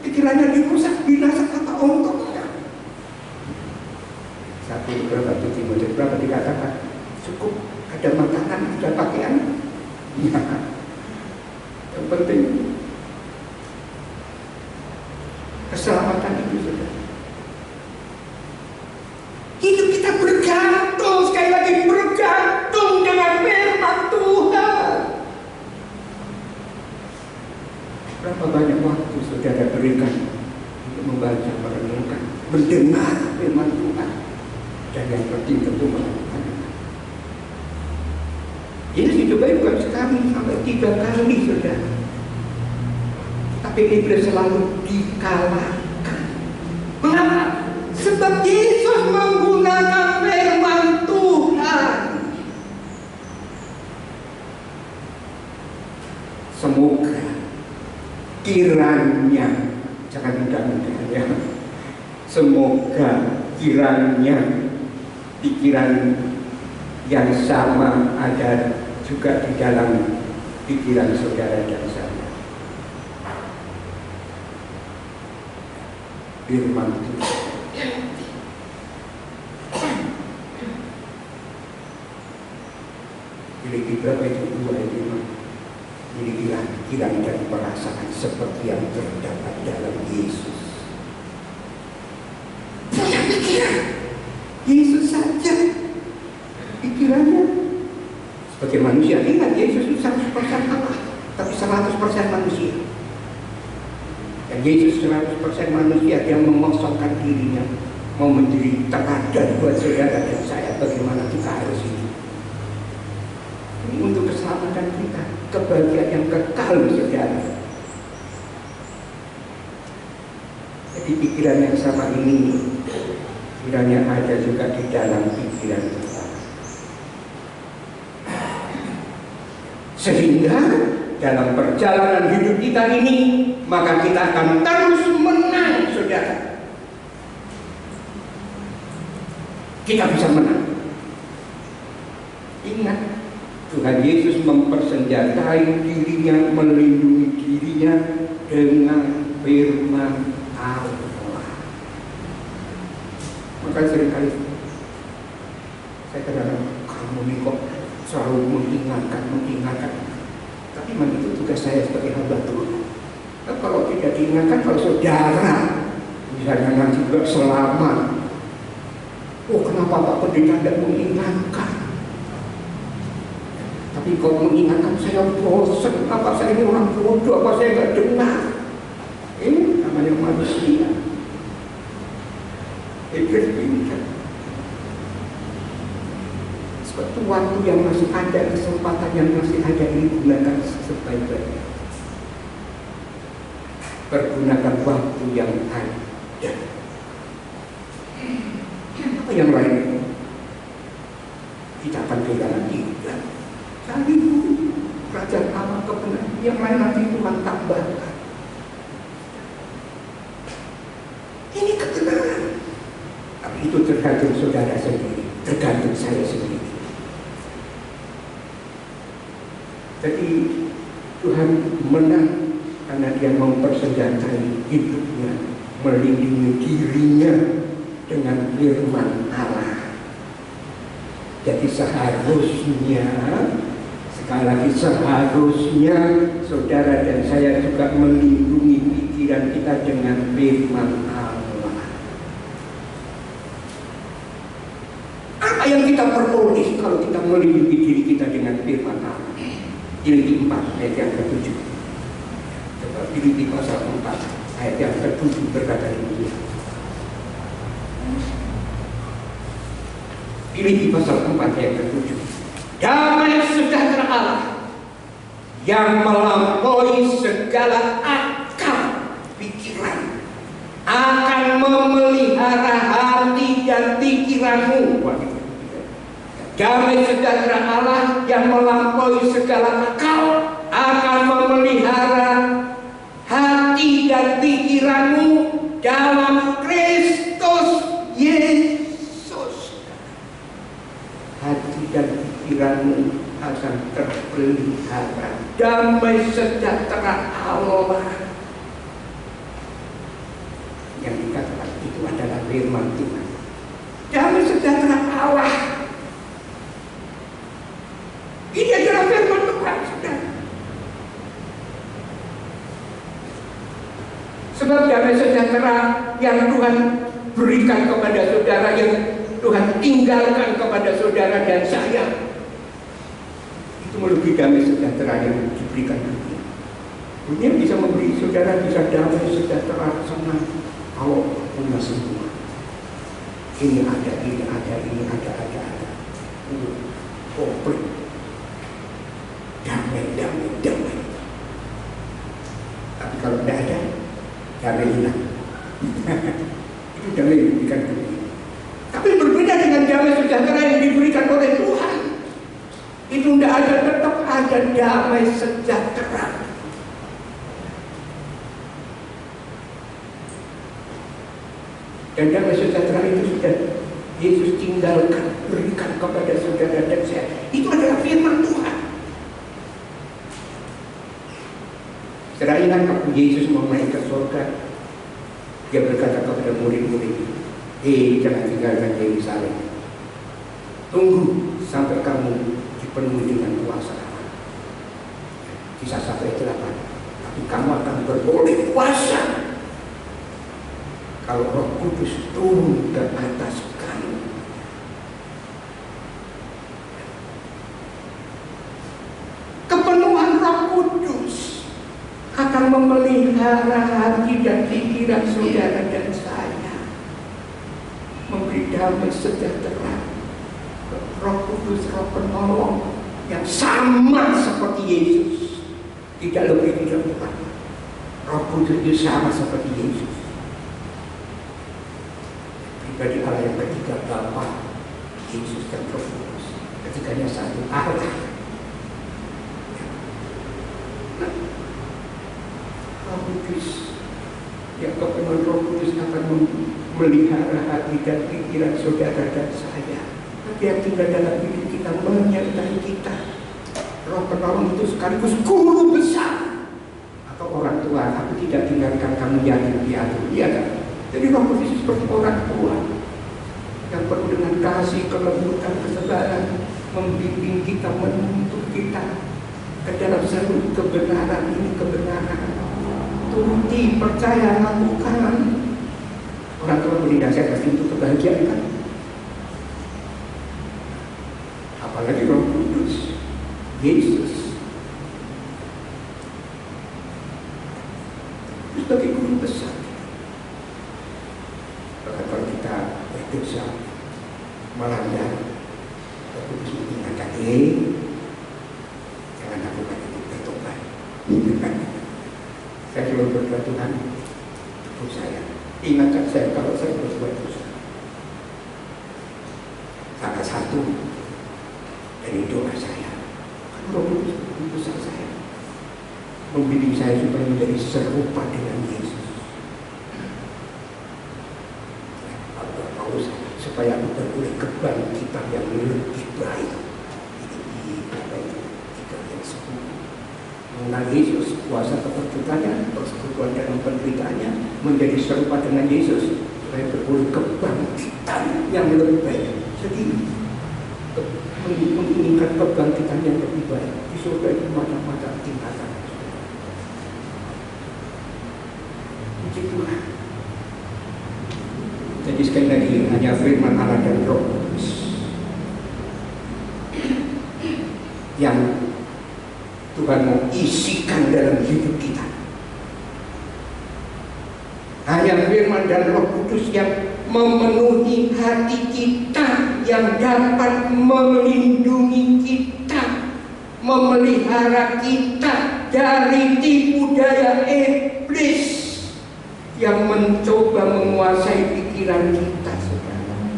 pikirannya dirusak, binasa kata ongkok. Satu berapa Timotius berapa dikatakan cukup, ada makanan, ada pakaian. Ya. Yang penting keselamatan itu sudah. Hidup kita bergantung, sekali lagi bergantung dengan firman Tuhan. Berapa banyak waktu saudara berikan untuk membaca, merenungkan, mendengar firman Tuhan, dan yang penting tentu melakukan. Ini dicoba bukan sekali sampai 3 kali saudara. Tapi iblis selalu dikalahkan. Mengapa? Sebab Yesus menggunakan firman Tuhan. Semoga kiranya, jangan mudah-mudahan ya, semoga kiranya pikiran yang sama ada juga di dalam pikiran saudara dan saya. Firman Tuhan. Miliki berapa itu? 2 itu. Milikilah pikiran dan perasaan seperti yang terdapat dalam Yesus. Punya pikiran Yesus saja. Pikirannya sebagai manusia. Ingat, Yesus itu 100% Allah, tapi 100% manusia. Dan Yesus 100% manusia, dia mengosongkan dirinya, mau menjadi teladan buat saudara dan saya bagaimana kita harus hidup. Ini untuk keselamatan kita, kebahagiaan yang kekal saudara. Jadi pikiran yang sama ini kiranya ada juga di dalam pikiran kita, sehingga dalam perjalanan hidup kita ini maka kita akan terus menang saudara. Kita bisa menang. Ingat, Tuhan Yesus mempersenjatai dirinya, melindungi dirinya dengan firman Allah. Maka seringkali saya kadang-kadang, kamu nih kok selalu mengingatkan. Tapi memang itu tugas saya sebagai hamba Tuhan. Nah, kalau tidak diingatkan, kalau saudara misalnya nanti juga selamat, oh kenapa Pak Pendeta tidak mengingatkan? Tapi kalau mengingatkan saya bosan, apa saya ini orang bodoh, apa saya nggak dengar? Ini namanya manusia. Iblis pintar. Sebab waktu yang masih ada, kesempatan yang masih ada ini gunakan sebaik-baiknya. Pergunakan waktu yang ada. Apa yang lain? Kita akan kehilangan juga. Cari dulu kerajaan Allah kebenaran. Yang lain nanti Tuhan tambahkan. Ini kebenaran. Tapi itu tergantung saudara sendiri, tergantung saya sendiri. Jadi Tuhan menang karena Dia mempersenjatai hidupnya, melindungi dirinya dengan firman Allah. Jadi seharusnya, sekali lagi seharusnya saudara dan saya juga melindungi pikiran kita dengan firman Allah. Apa yang kita peroleh kalau kita melindungi diri kita dengan firman Allah? Filipi 4 ayat yang ke-7. Coba Filipi pasal 4 ayat yang ke-7 berkata demikian. Filipi pasal 4 ayat ke-7. Damai sejahtera Allah yang melampaui segala akal pikiran akan memelihara hati dan pikiranmu. Damai sejahtera Allah yang melampaui segala akal akan memelihara hati dan pikiranmu dalam Kristus Yesus. Hati dan pikiranmu akan terpelihara. Damai sejahtera Allah yang dikatakan itu adalah firman Tuhan. Damai sejahtera Allah. Ini adalah firman Tuhan, saudara. Sebab damai sejahtera yang Tuhan berikan kepada saudara, yang Tuhan tinggalkan kepada saudara dan saya, itu melebihi damai sejahtera yang diberikan dunia. Dunia bisa memberi saudara, bisa damai sejahtera, senang kalau punya semua. Ini ada, ini ada, ini ada. Komplit. Damai. Tapi kalau tidak ada, damai hilang. Itu damai yang diberikan dunia. Tapi berbeda dengan damai sejahtera yang diberikan oleh Tuhan. Itu tidak ada, tetap ada damai sejahtera. Dan damai sejahtera itu sudah Yesus tinggalkan, berikan kepada saudara dan saya. Itu adalah firman Tuhan. Setelah ingat waktu Yesus mau naik ke surga, Dia berkata kepada murid-murid, jangan tinggalkan Yerusalem. Tunggu sampai kamu dipenuhi dengan kuasa Allah. Kisah 1 ayat 8. Tapi kamu akan beroleh kuasa kalau Roh Kudus turun ke atas kamu. Kepenuhan Roh Kudus akan memelihara hati dan pikiran saudara dan saya, memberi damai sejahtera. Roh Kudus, Roh penolong yang sama seperti Yesus, tidak lebih tidak kurang. Roh Kudus itu sama seperti Yesus. Pribadi Allah yang ketiga, Bapa, Yesus dan Roh Kudus, ketiganya satu Allah. Roh Kudus, yang kepenuhan Roh Kudus akan memelihara hati dan pikiran saudara dan saya. Tapi yang tinggal dalam hidup kita, menyertai kita. Roh penolong itu sekaligus guru besar atau orang tua. Aku tidak tinggalkan kamu yatim piatu, iya kan? Jadi Roh Kudus seperti orang tua yang penuh dengan kasih, kelembutan, kesabaran, membimbing kita, menuntut kita ke dalam seluruh kebenaran. Ini kebenaran. Turuti, percaya, lakukan. Orang tua mendidik saya pasti untuk kebahagiaan kan? Apalagi Roh Kudus, Yesus. Itu sebagai guru besar. Bahkan kalau kita berdosa, melanggar, Roh Kudus mengingatkan, jangan lakukan itu, bertobat. Saya selalu berdoa, Tuhan, tepuk saya, ingatkan saya kalau saya berbuat dosa. Salah satu dari doa saya, Roh Kudus besar saya, membimbing saya supaya menjadi serupa dengan Yesus. supaya aku beroleh kebangkitan yang lebih baik. Ini Bapak Ibu, kita yang sepuluh. Mengenal Yesus, kuasa kepercayaan, persekutuan dalam penderitaannya, menjadi serupa dengan Yesus, supaya beroleh kebangkitan yang lebih baik. Jadi menginginkan kebangkitan yang lebih baik di surga itu macam-macam tingkatan. Puji Tuhan. Jadi sekali lagi hanya firman Allah dan Roh Kudus yang Tuhan mau isikan dalam hidup kita. Hanya firman dan Roh Kudus yang memenuhi hati kita, yang dapat melindungi kita, memelihara kita dari tipu daya iblis yang mencoba menguasai pikiran kita sekarang.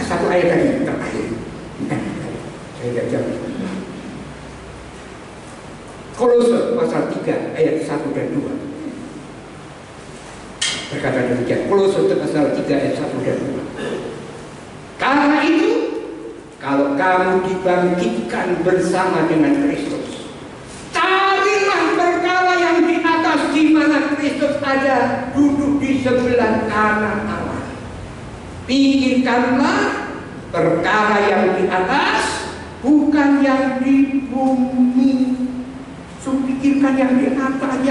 Satu ayat lagi terakhir. Saya tidak jawab. Kolose pasal 3 ayat 1 dan 2 berkata demikian. Kolose pasal 3 ayat 1 dan 2. Karena itu, kalau kamu dibangkitkan bersama dengan Kristus, carilah perkara yang di atas, di mana Kristus ada duduk di sebelah kanan Allah. Pikirkanlah perkara yang di atas, bukan yang di bumi. So, pikirkan yang di atas,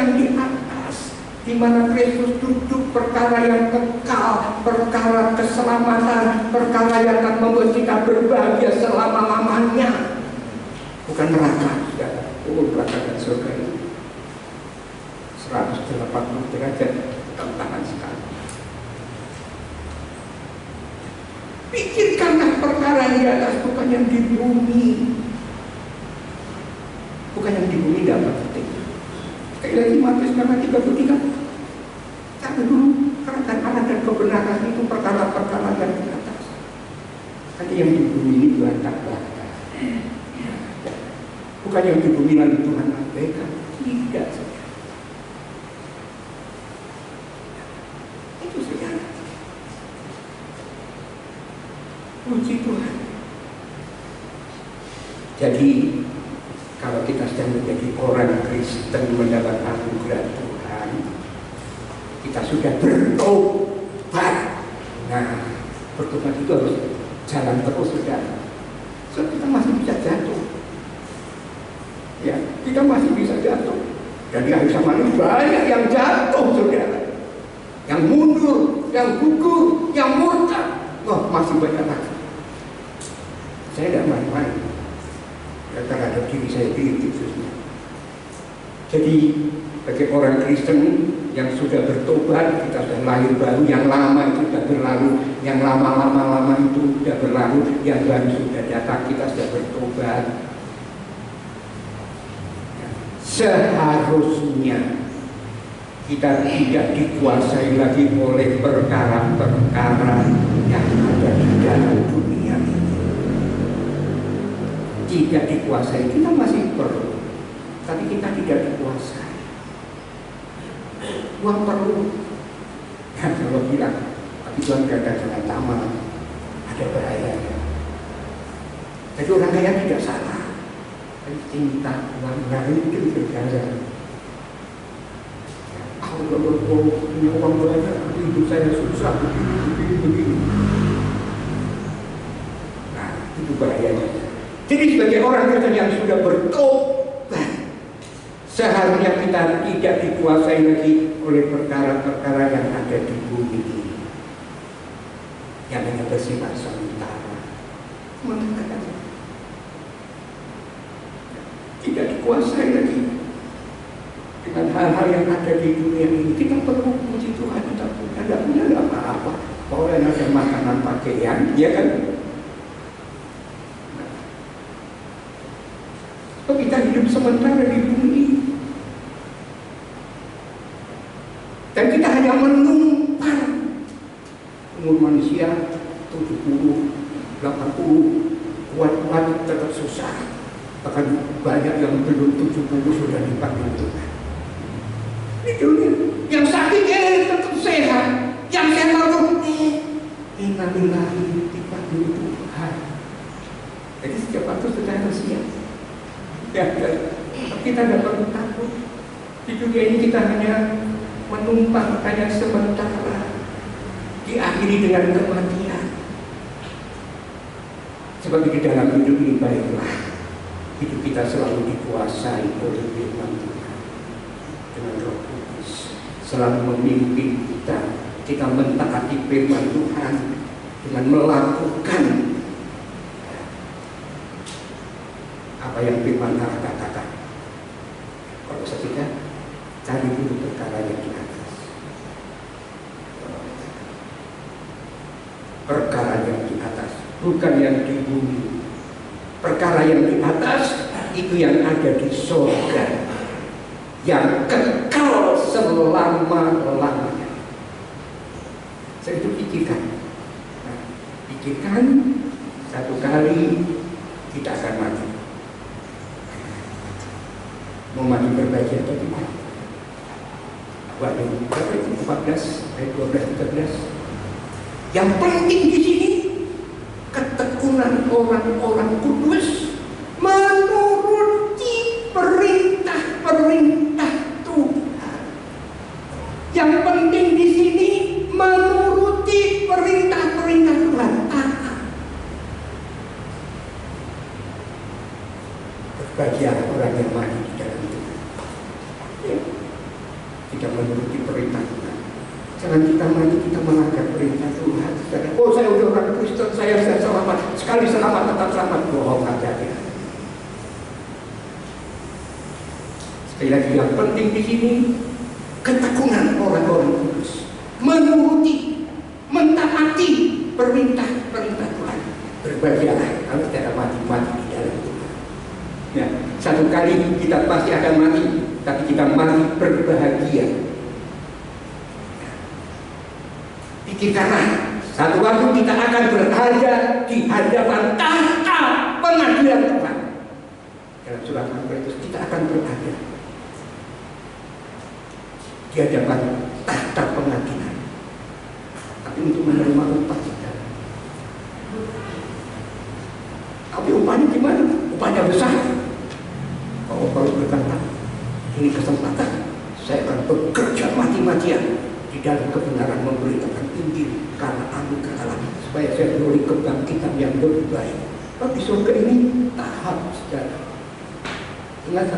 di mana Kristus duduk, perkara yang kekal, perkara keselamatan, perkara yang akan membuat kita berbahagia selama-lamanya. Bukan neraka, ya. Neraka dan surga ini 180 derajat tantangan sekali. Pikirkanlah perkara yang di atas, bukan yang di bumi. Bukan yang di bumi dapat penting. Sekali lagi Matius 3:33. Cari dulu kerajaan Allah dan kebenaran itu, perkara-perkara yang di atas. Nanti yang di bumi ini Tuhan tak bakal. Bukan yang di bumi lalu Tuhan abaikan. Tidak saja. Itu saja. Puji Tuhan. Jadi kalau kita sedang menjadi orang Kristen mendapat anugerah Tuhan, kita sudah bertobat. Nah, bertobat itu harus jalan terus, saudara. So, kita masih bisa jatuh. Ya, kita masih bisa jatuh. Dan di akhir zaman ini banyak yang jatuh, saudara. Yang mundur, yang gugur, yang murtad. Wah, masih banyak lagi. Saya tidak main-main terhadap diri saya sendiri. Jadi bagi orang Kristen yang sudah bertobat, kita sudah lahir baru, yang lama itu sudah berlalu, yang lama itu sudah berlalu, yang baru sudah datang, kita sudah bertobat. Seharusnya kita tidak dikuasai lagi oleh perkara-perkara yang ada di dalam dunia ini. Tidak dikuasai, kita masih perlu, tapi kita tidak dikuasai. Uang perlu, ya kalau bilang, tapi Tuhan kata jangan tamak, ada bahayanya. Jadi orang kaya tidak salah, tapi cinta uang itu berjalan. Kalau punya uang banyak, hidup saya susah, begini. Nah, itu bahayanya. Jadi sebagai orang Kristen yang sudah bertobat, seharusnya kita tidak dikuasai lagi oleh perkara-perkara yang ada di bumi ini, yang hanya bersifat sementara. Tidak dikuasai lagi dengan hal-hal yang ada di dunia ini. Kita perlu puji Tuhan, kita punya apa-apa. Orang yang ada makanan, pakaian, ya kan? Kita hidup sementara di bumi dan kita hanya menumpang. Umur manusia 70, 80, kuat-kuat tetap susah. Bahkan banyak yang belum 70 sudah dipanggil Tuhan. Ini dunia yang sakit menari-nari di panggung Tuhan. Jadi setiap waktu sudah harus siap. Ya, kita tidak perlu takut. Di dunia ini kita hanya menumpang, hanya sementara, diakhiri dengan kematian. Sebab di dalam hidup ini baiklah hidup kita selalu dikuasai oleh firman Tuhan dengan Roh Kudus, selalu memimpin kita mentaati firman Tuhan dengan melakukan apa yang firman Allah katakan. Kalau ketika cari dulu perkara yang di atas, perkara yang di atas, bukan yang di bumi. Perkara yang di atas itu yang ada di surga, yang kekal selama-lamanya. Saya itu pikirkan, pikirkan satu kali kita akan mati. Mau mati berbagi atau tidak? Waduh, berapa itu? 14 ayat 12-13. Yang penting di sini ketekunan orang-orang kudus menuruti perintah-perintah Tuhan. Yang penting di sini menuruti perintah-perintah Tuhan. Berbahagia orang yang mati di dalam Tuhan. Ya. Tidak menuruti perintah Tuhan. Jangan kita mati, kita melanggar perintah Tuhan. Oh, saya udah orang Kristen, saya sudah selamat. Sekali selamat, tetap selamat. Bohong aja ya. Sekali lagi, yang penting di sini ketekunan orang-orang kudus, menuruti, mentaati perintah-perintah Tuhan. Berbahagialah kalau tidak mati-mati di dalam Tuhan. Ya, satu kali kita pasti akan mati, tapi kita mati berbahagia. Pikirkanlah, satu waktu kita akan berada di hadapan tahta pengadilan Tuhan. Dalam surat Al-Qur'an kita akan berada di hadapan tahta pengadilan. Tapi untuk menerima upah kita. Tapi upahnya gimana? Upahnya besar. Kalau berkata, ini kesempatan, saya akan bekerja mati-matian di dalam kebenaran memberitakan Injil karena anugerah Allah, supaya saya beroleh kebangkitan yang lebih baik. Tapi surga ini tahap saudara. Ingat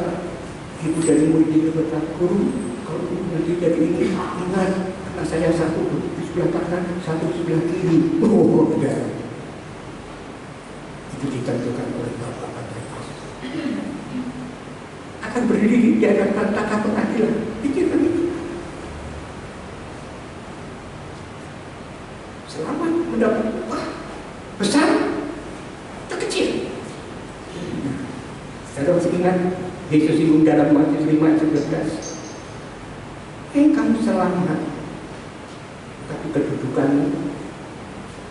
ibu dari murid itu berkata, guru, kalau nanti dari ini ingat, karena saya satu di sebelah kanan, satu di sebelah kiri. Oh, tidak. Itu ditentukan oleh Bapak Patriark. Akan berdiri di hadapan tahta pengadilan. Pikirkan itu. Selamat mendapat upah besar atau kecil. Saya masih ingat Yesus itu dalam Matius 5:11. Kamu selamat, tapi kedudukanmu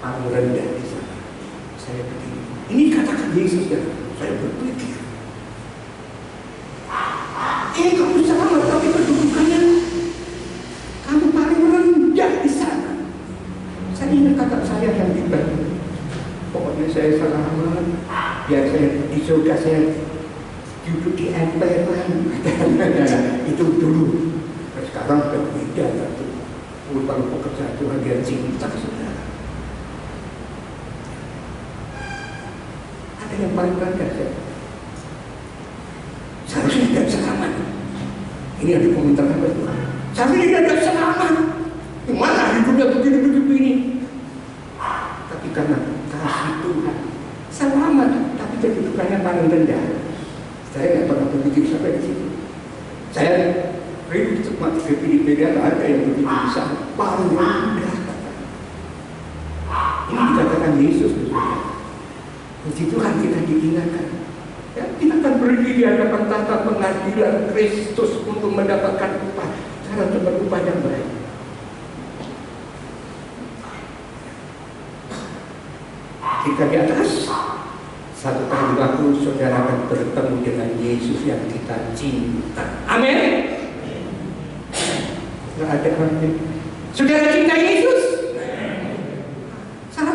paling rendah di sana. Saya begini. Ini katakan Yesus ya. Saya berpikir. Kamu selamat, tapi kedudukannya kamu paling rendah di sana. Saya ingat kata saya yang dibantu. Pokoknya saya selamat, biar saya di surga saya duduk di emperan. Itu dulu. Sekarang berbeda satu. Merupakan pekerjaan Tuhan yang cinta saudara. Ada yang paling rendah saya. Seharusnya tidak selamat. Ini ada komentar apa Tuhan? Seharusnya tidak selamat. Gimana hidupnya begini-begini? Tapi karena kasih Tuhan, selamat, tapi kedudukannya paling rendah. Saya tidak pernah berpikir sampai di situ. Saya rindu cepat ke Filipina, ada yang begitu besar, paling rendah. Ini dikatakan Yesus. Puji Tuhan kita diingatkan. Ya, kita akan berdiri di hadapan tahta pengadilan Kristus untuk mendapatkan upah, cara untuk berupah yang baik. Jika di atas, satu kali waktu saudara akan bertemu dengan Yesus yang kita cinta. Amin. Tidak ada amin. Saudara cinta Yesus? Salah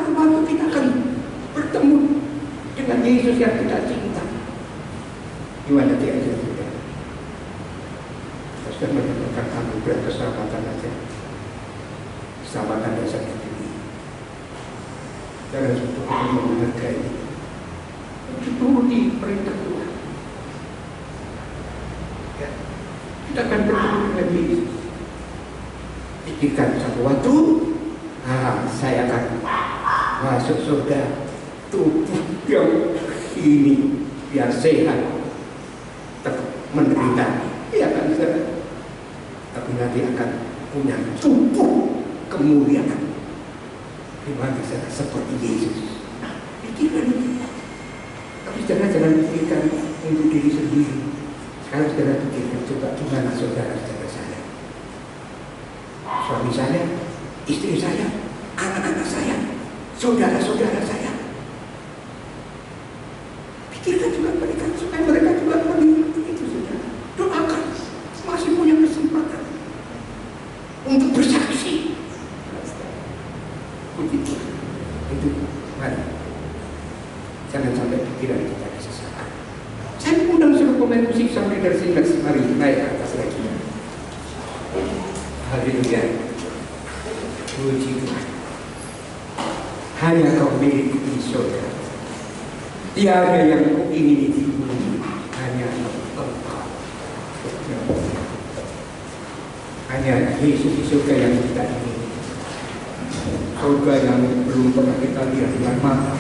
Yesus yang kita cinta. Gimana dia sudah? Sudah mendapatkan anugerah keselamatan aja. Keselamatan dasar diri. Jangan untuk menghargai. Turuti perintah Tuhan. Ya. Kita akan bertemu dengan Yesus. Pikirkan satu waktu, saya akan masuk surga. Tubuh yang ini biar sehat, tetap menderita, ya kan saudara. Tapi nanti akan punya tubuh kemuliaan. Dimana saudara seperti Yesus. Pikirkan itu. Tapi saudara jangan pikirkan untuk diri sendiri. Sekarang saudara pikirkan coba gimana saudara-saudara saya, suami saya, istri saya, anak-anak saya, saudara-saudara saya. Kita juga berikan supaya mereka juga melihat itu saudara. Doakan, masih punya kesempatan untuk bersaksi. Begitu, itu mari. Jangan sampai pikiran kita disesatkan. Saya undang seluruh pemain musik sampai dari sini, mari naik ke atas lagi. Haleluya. Puji Tuhan. Hanya Kau milikku ini saudara. Tiada yang ku ingini di bumi, hanya Engkau. Hanya Yesus di surga yang kita ingini. Surga yang belum pernah kita lihat dengan mata,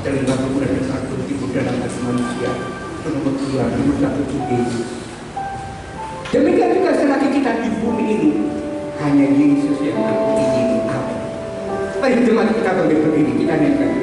telinga belum pernah dengar bertimbul dalam hati manusia. Itu nomor 2, nomor 1 itu Yesus. Demikian juga selagi kita di bumi ini, hanya Yesus yang aku ingini. Mari jemaat kita berdiri, kita naikkan.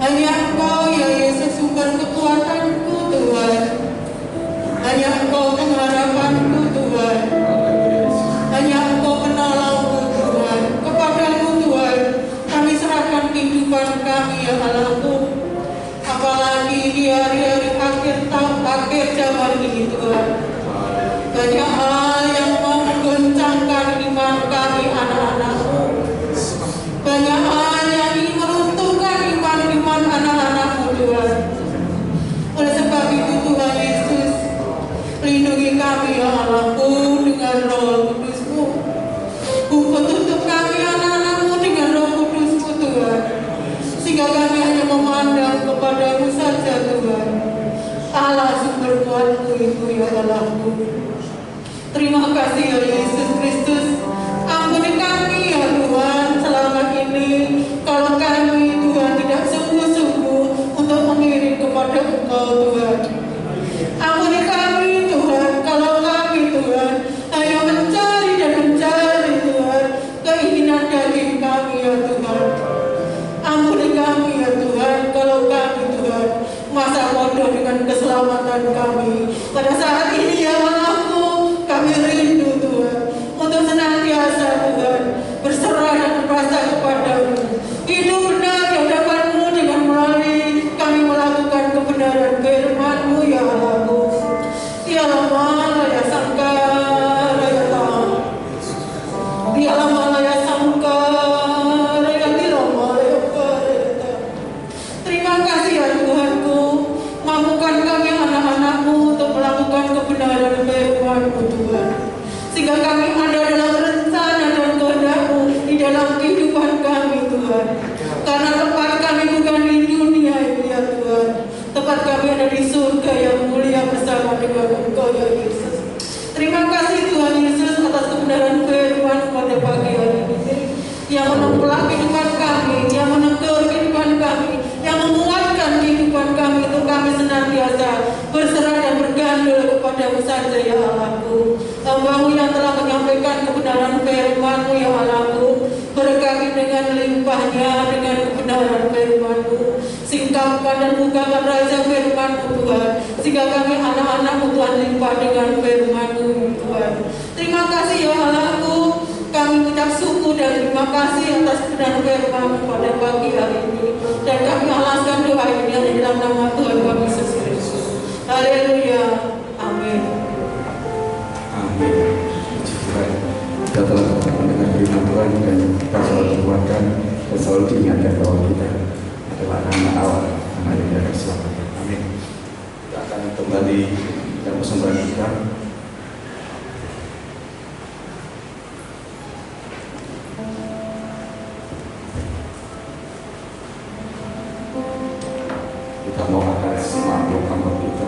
Hanya Engkau ya Yesus sumber kekuatanku Tuhan. Hanya Engkau pengharapanku Tuhan. Hanya Engkau penolongku Tuhan. Kepadamu Tuhan kami serahkan kehidupan kami ya Allahku. Apalagi di hari-hari akhir zaman ini Tuhan. Banyak hal yang mau menggoncangkan iman kami anak-anakmu. Banyak hal yang ingin meruntuhkan iman anak-anakmu Tuhan. Oleh sebab itu Tuhan Yesus, lindungi kami ya Allahku dengan Roh Kudus-Mu. Tutup kami anak-anakmu dengan Roh Kudus-Mu Tuhan. Sehingga kami hanya memandang kepadamu saja Tuhan. Allah sumber kuatku itu ya Allahku. Terima kasih ya Yesus Kristus. Ampuni kami ya Tuhan selama ini. Kalau kami Tuhan tidak sungguh-sungguh untuk mengiring kepada Engkau Tuhan. Ampuni kami Tuhan. Kalau kami Tuhan hanya mencari dan mencari Tuhan keinginan daging kami ya Tuhan. Ampuni kami ya Tuhan. Kalau kami Tuhan masa bodoh dengan keselamatan kami. Pada saat ini ya Allahku, kami rindu Tuhan untuk senantiasa Tuhan berserah dan berpasrah kepadamu. Hidup benar di hadapan-Mu dengan melalui kami melakukan kebenaran firman-Mu ya Allahku. Ya Allah ya sangka ya Tuhan. Ya Allah ya sangka ya Tuhan. Terima kasih ya Tuhanku. Mampukan kami anak-anak-Mu untuk melakukan kebenaran firman-Mu Tuhan. Sehingga kami ada dalam rencana dan kehendak-Mu di dalam kehidupan kami Tuhan. Karena tempat kami bukan di dunia ini ya Tuhan. Tempat kami ada di surga yang mulia bersama dengan Engkau ya Yesus. Terima kasih Tuhan Yesus atas kebenaran firman pada pagi hari ini. Yang menempelak kehidupan kami, yang menegur kehidupan kami, yang menguatkan kehidupan kami untuk kami senantiasa berserah dan bergandul kepada-Mu saja ya Allahku. Hamba-Mu yang telah menyampaikan kebenaran firman-Mu ya Allahku, berkati dengan limpahnya dengan kebenaran firman-Mu. Singkapkan dan bukakan raja firman-Mu Tuhan, sehingga kami anak-anak-Mu Tuhan limpah dengan firman-Mu Tuhan. Terima kasih ya Allahku. Kami mengucap syukur dan terima kasih atas kebenaran firman-Mu pada pagi hari ini. Dan kami alaskan doa ini di dalam nama Tuhan kami Yesus Kristus. Haleluya. Amin. Amin. Puji Tuhan. Kita telah mendengar firman Tuhan dan kita selalu dikuatkan dan selalu diingatkan bahwa kita adalah anak Allah, anak yang dari keselamatan. Amin. Kita akan kembali dalam persembahan kita. Kita mau akan semangat kamar kita.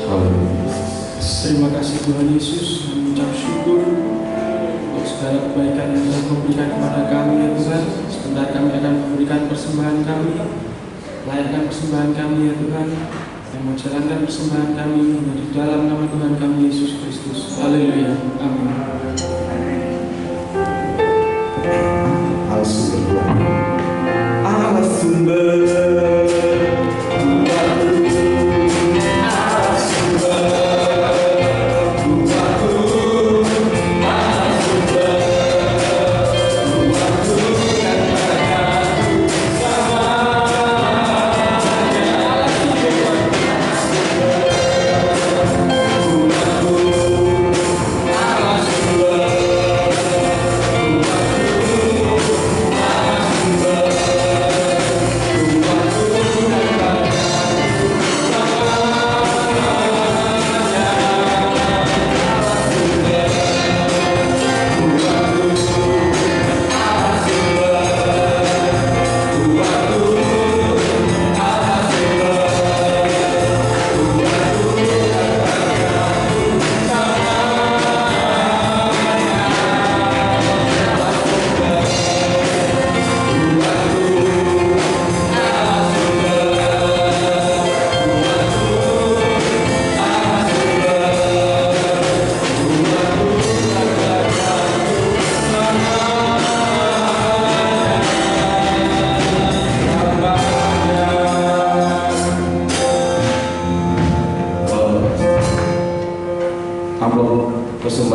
Haleluya. Terima kasih Tuhan Yesus, mengucap syukur untuk segala kebaikan yang Tuhan memberikan kepada kami ya Tuhan. Sebentar kami akan memberikan persembahan kami, layakkan persembahan kami ya Tuhan, yang menjalankan persembahan kami di dalam nama Tuhan kami Yesus Kristus. Haleluya. Amin. Allah sumber Tuhan. Allah sumber. Amin.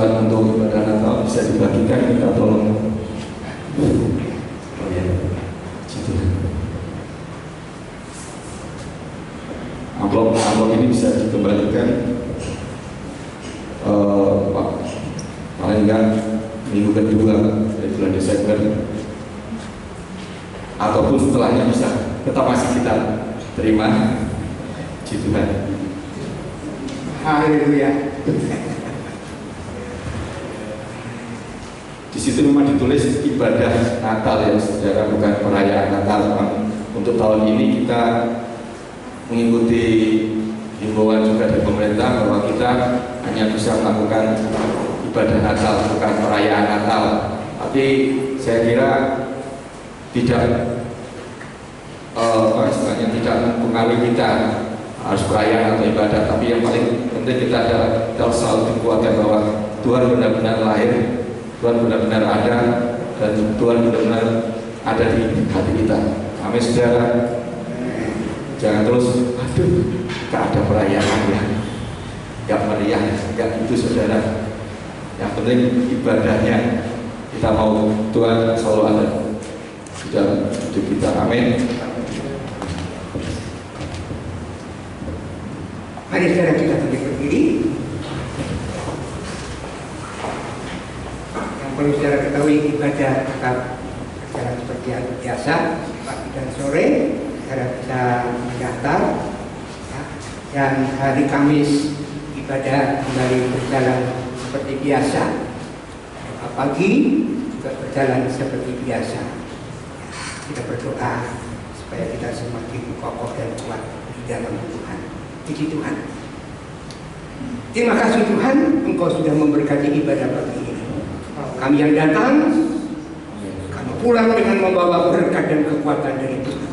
Tuhan untuk ibadah Natal bisa dibagikan, kita tolong. Oh ya, gitu. Amplop ini bisa dikembalikan paling enggak minggu kedua dari bulan Desember, ataupun setelahnya bisa, tetap masih kita terima. Gitu kan. Haleluya. Di situ memang ditulis ibadah Natal ya saudara, bukan perayaan Natal. Untuk tahun ini kita mengikuti himbauan juga dari pemerintah bahwa kita hanya bisa melakukan ibadah Natal, bukan perayaan Natal. Tapi saya kira tidak istilahnya tidak mempengaruhi kita harus perayaan atau ibadah, tapi yang paling penting kita adalah selalu dikuatkan bahwa Tuhan benar-benar lahir, Tuhan benar-benar ada, dan Tuhan benar-benar ada di hati kita. Amin saudara. Jangan terus, aduh, gak ada perayaan ya, gak meriah, gak itu saudara. Yang penting ibadahnya, kita mau Tuhan selalu ada di dalam hidup kita. Amin. Mari saudara kita berdiri. Yang perlu saudara ketahui, ibadah tetap berjalan seperti yang biasa, pagi dan sore. Saudara bisa mendaftar, ya. Dan hari Kamis ibadah kembali berjalan seperti biasa. Pagi juga berjalan seperti biasa. Kita berdoa supaya kita semakin kokoh dan kuat di dalam Tuhan. Puji Tuhan. Terima kasih Tuhan, Engkau sudah memberkati ibadah pagi ini. Kami yang datang, kami pulang dengan membawa berkat dan kekuatan dari Tuhan.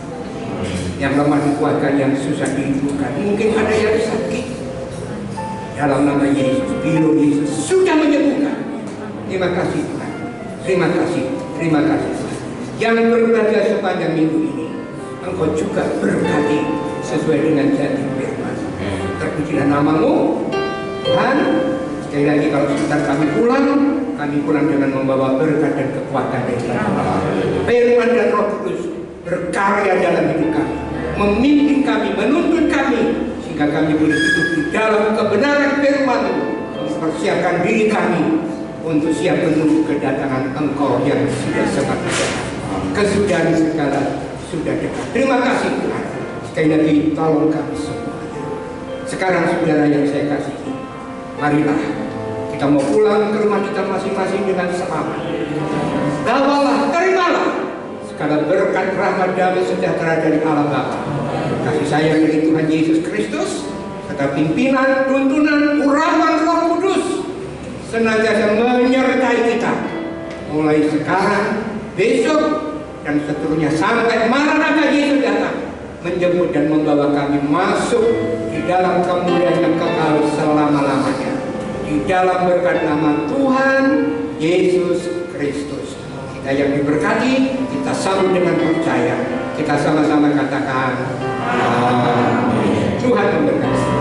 Yang lemah dikuatkan, yang susah dihiburkan. Mungkin ada yang sakit. Dalam nama Yesus, biru Yesus sudah menyembuhkan. Terima kasih Tuhan. Terima kasih. Terima kasih Tuhan. Yang berbelajar sepanjang minggu ini, Engkau juga berkati sesuai dengan janji firman. Terpujilah namamu Tuhan. Sekali lagi kalau sebentar kami pulang dengan membawa berkat dan kekuatan dari Tuhan. Firman dan Roh Kudus berkarya dalam hidup kami, memimpin kami, menuntun kami, sehingga kami boleh hidup di dalam kebenaran firman, mempersiapkan diri kami untuk siap menunggu kedatangan Engkau yang sudah sangat dekat. Kesudahan segala sudah dekat. Terima kasih Tuhan. Sekali lagi tolong kami semua. Sekarang saudara yang saya kasihi, marilah kita mau pulang ke rumah kita masing-masing dengan selamat. Bawalah, terimalah segala berkat, rahmat, damai sejahtera dari Allah Bapa, kasih sayang dari Tuhan Yesus Kristus, serta pimpinan, tuntunan, urapan Roh Kudus senantiasa menyertai kita mulai sekarang, besok, dan seterusnya sampai Maranatha Yesus datang menjemput dan membawa kami masuk di dalam kemuliaan yang kekal selama-lamanya, di dalam berkat nama Tuhan Yesus Kristus. Kita yang diberkati, kita sambut dengan percaya. Kita sama-sama katakan amin. Tuhan memberkati.